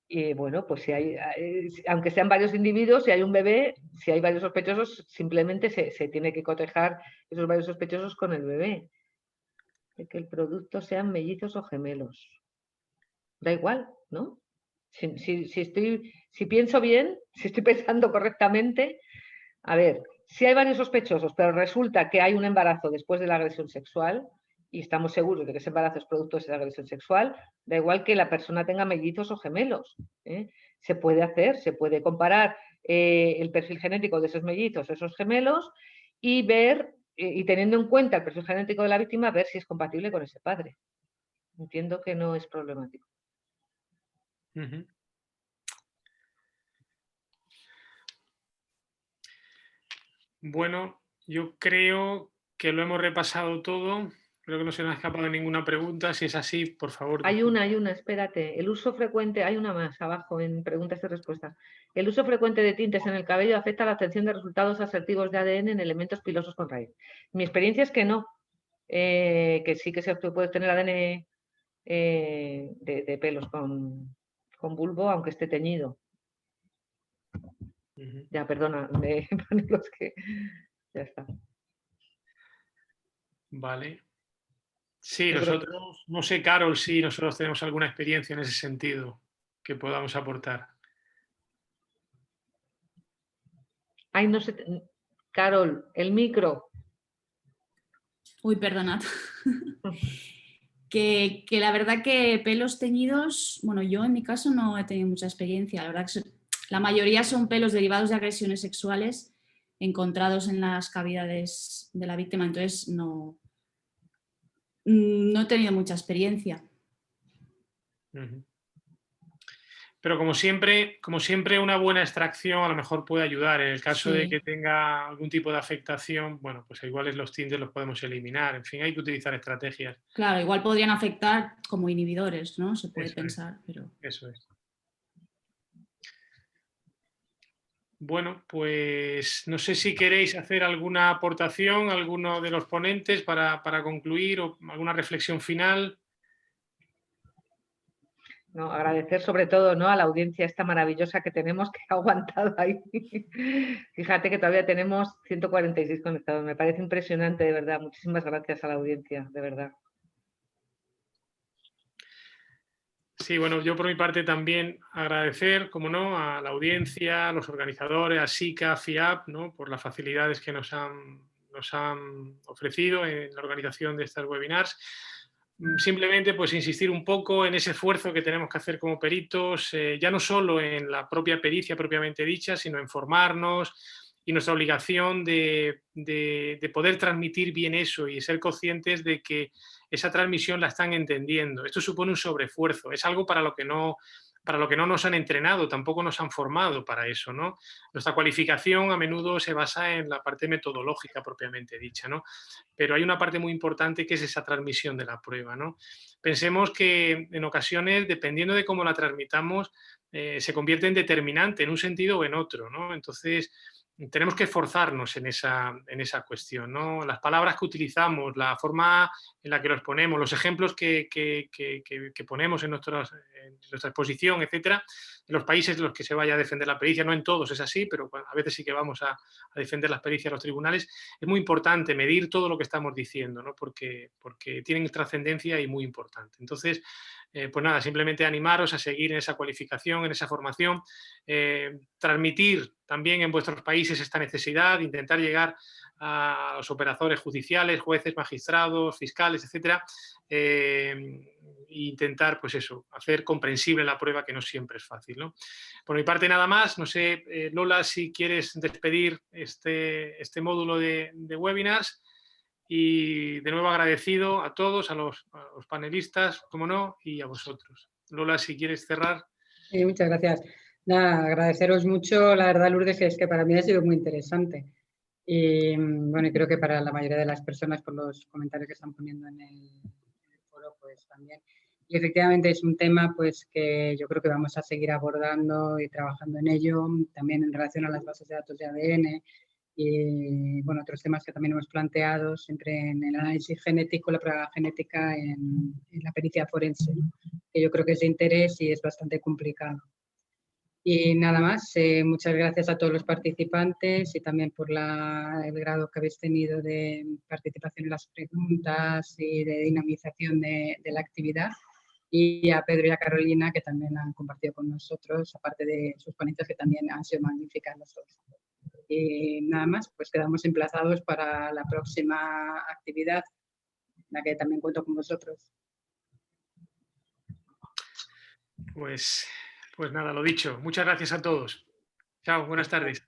Y bueno, pues aunque sean varios individuos, si hay un bebé, si hay varios sospechosos, simplemente se tiene que cotejar esos varios sospechosos con el bebé. De que el producto sean mellizos o gemelos. Da igual, ¿no? Si pienso bien, si estoy pensando correctamente, a ver, si hay varios sospechosos, pero resulta que hay un embarazo después de la agresión sexual y estamos seguros de que ese embarazo es producto de esa agresión sexual, da igual que la persona tenga mellizos o gemelos. Se puede hacer, se puede comparar el perfil genético de esos mellizos, esos gemelos, y ver, y teniendo en cuenta el perfil genético de la víctima, ver si es compatible con ese padre. Entiendo que no es problemático. Bueno, yo creo que lo hemos repasado todo. Creo que no se nos ha escapado ninguna pregunta. Si es así, por favor. Hay una, espérate. El uso frecuente, hay una más abajo en preguntas y respuestas. El uso frecuente de tintes en el cabello afecta a la obtención de resultados asertivos de ADN en elementos pilosos con raíz. Mi experiencia es que no, que sí que se puede tener ADN de pelos con bulbo, aunque esté teñido. Ya, perdona, de los que... Ya está. Vale. Sí, Yo nosotros, no sé, Carol, si nosotros tenemos alguna experiencia en ese sentido que podamos aportar. Ay, no sé, Carol, el micro. Uy, perdonad. que la verdad que pelos teñidos, bueno, yo en mi caso no he tenido mucha experiencia. La verdad que la mayoría son pelos derivados de agresiones sexuales encontrados en las cavidades de la víctima, entonces no he tenido mucha experiencia. Pero como siempre, una buena extracción a lo mejor puede ayudar. En el caso de que tenga algún tipo de afectación, bueno, pues igual los tintes los podemos eliminar. En fin, hay que utilizar estrategias. Claro, igual podrían afectar como inhibidores, ¿no? Se puede pensar, pero... Eso es. Bueno, pues no sé si queréis hacer alguna aportación, alguno de los ponentes para concluir o alguna reflexión final. No, agradecer sobre todo, ¿no?, a la audiencia esta maravillosa que tenemos, que ha aguantado ahí. Fíjate que todavía tenemos 146 conectados. Me parece impresionante, de verdad. Muchísimas gracias a la audiencia, de verdad. Sí, bueno, yo por mi parte también agradecer, como no, a la audiencia, a los organizadores, a SICA, a FIAP, ¿no?, por las facilidades que nos han ofrecido en la organización de estas webinars. Simplemente pues insistir un poco en ese esfuerzo que tenemos que hacer como peritos, ya no solo en la propia pericia propiamente dicha, sino en formarnos y nuestra obligación de poder transmitir bien eso y ser conscientes de que esa transmisión la están entendiendo. Esto supone un sobreesfuerzo, es algo para lo que no nos han entrenado, tampoco nos han formado para eso, ¿no? Nuestra cualificación a menudo se basa en la parte metodológica propiamente dicha, ¿no? Pero hay una parte muy importante que es esa transmisión de la prueba, ¿no? Pensemos que en ocasiones, dependiendo de cómo la transmitamos, se convierte en determinante en un sentido o en otro, ¿no? Entonces, tenemos que esforzarnos en esa cuestión, ¿no? Las palabras que utilizamos, la forma en la que los ponemos, los ejemplos que ponemos en nuestra exposición, etcétera, en los países en los que se vaya a defender la pericia, no en todos es así, pero a veces sí que vamos a defender las pericias en los tribunales, es muy importante medir todo lo que estamos diciendo, ¿no? Porque tienen trascendencia y muy importante. Entonces, pues nada, simplemente animaros a seguir en esa cualificación, en esa formación, transmitir también en vuestros países esta necesidad, intentar llegar a los operadores judiciales, jueces, magistrados, fiscales, etcétera, intentar, pues eso, hacer comprensible la prueba, que no siempre es fácil, ¿no? Por mi parte nada más, no sé, Lola, si quieres despedir este módulo de webinars, y de nuevo agradecido a todos, a los panelistas, como no, y a vosotros. Lola, si quieres cerrar. Sí, muchas gracias. Nada, agradeceros mucho, la verdad, Lourdes, es que para mí ha sido muy interesante. Y bueno, y creo que para la mayoría de las personas, por los comentarios que están poniendo en el foro, pues también. Y efectivamente es un tema pues que yo creo que vamos a seguir abordando y trabajando en ello, también en relación a las bases de datos de ADN y bueno, otros temas que también hemos planteado, siempre en el análisis genético, la prueba genética en la pericia forense, ¿no?, que yo creo que es de interés y es bastante complicado. Y nada más, muchas gracias a todos los participantes y también por el grado que habéis tenido de participación en las preguntas y de dinamización de la actividad. Y a Pedro y a Carolina, que también han compartido con nosotros, aparte de sus ponentes que también han sido magníficas las dos. Y nada más, pues quedamos emplazados para la próxima actividad, en la que también cuento con vosotros. Pues nada, lo dicho. Muchas gracias a todos. Chao, buenas tardes.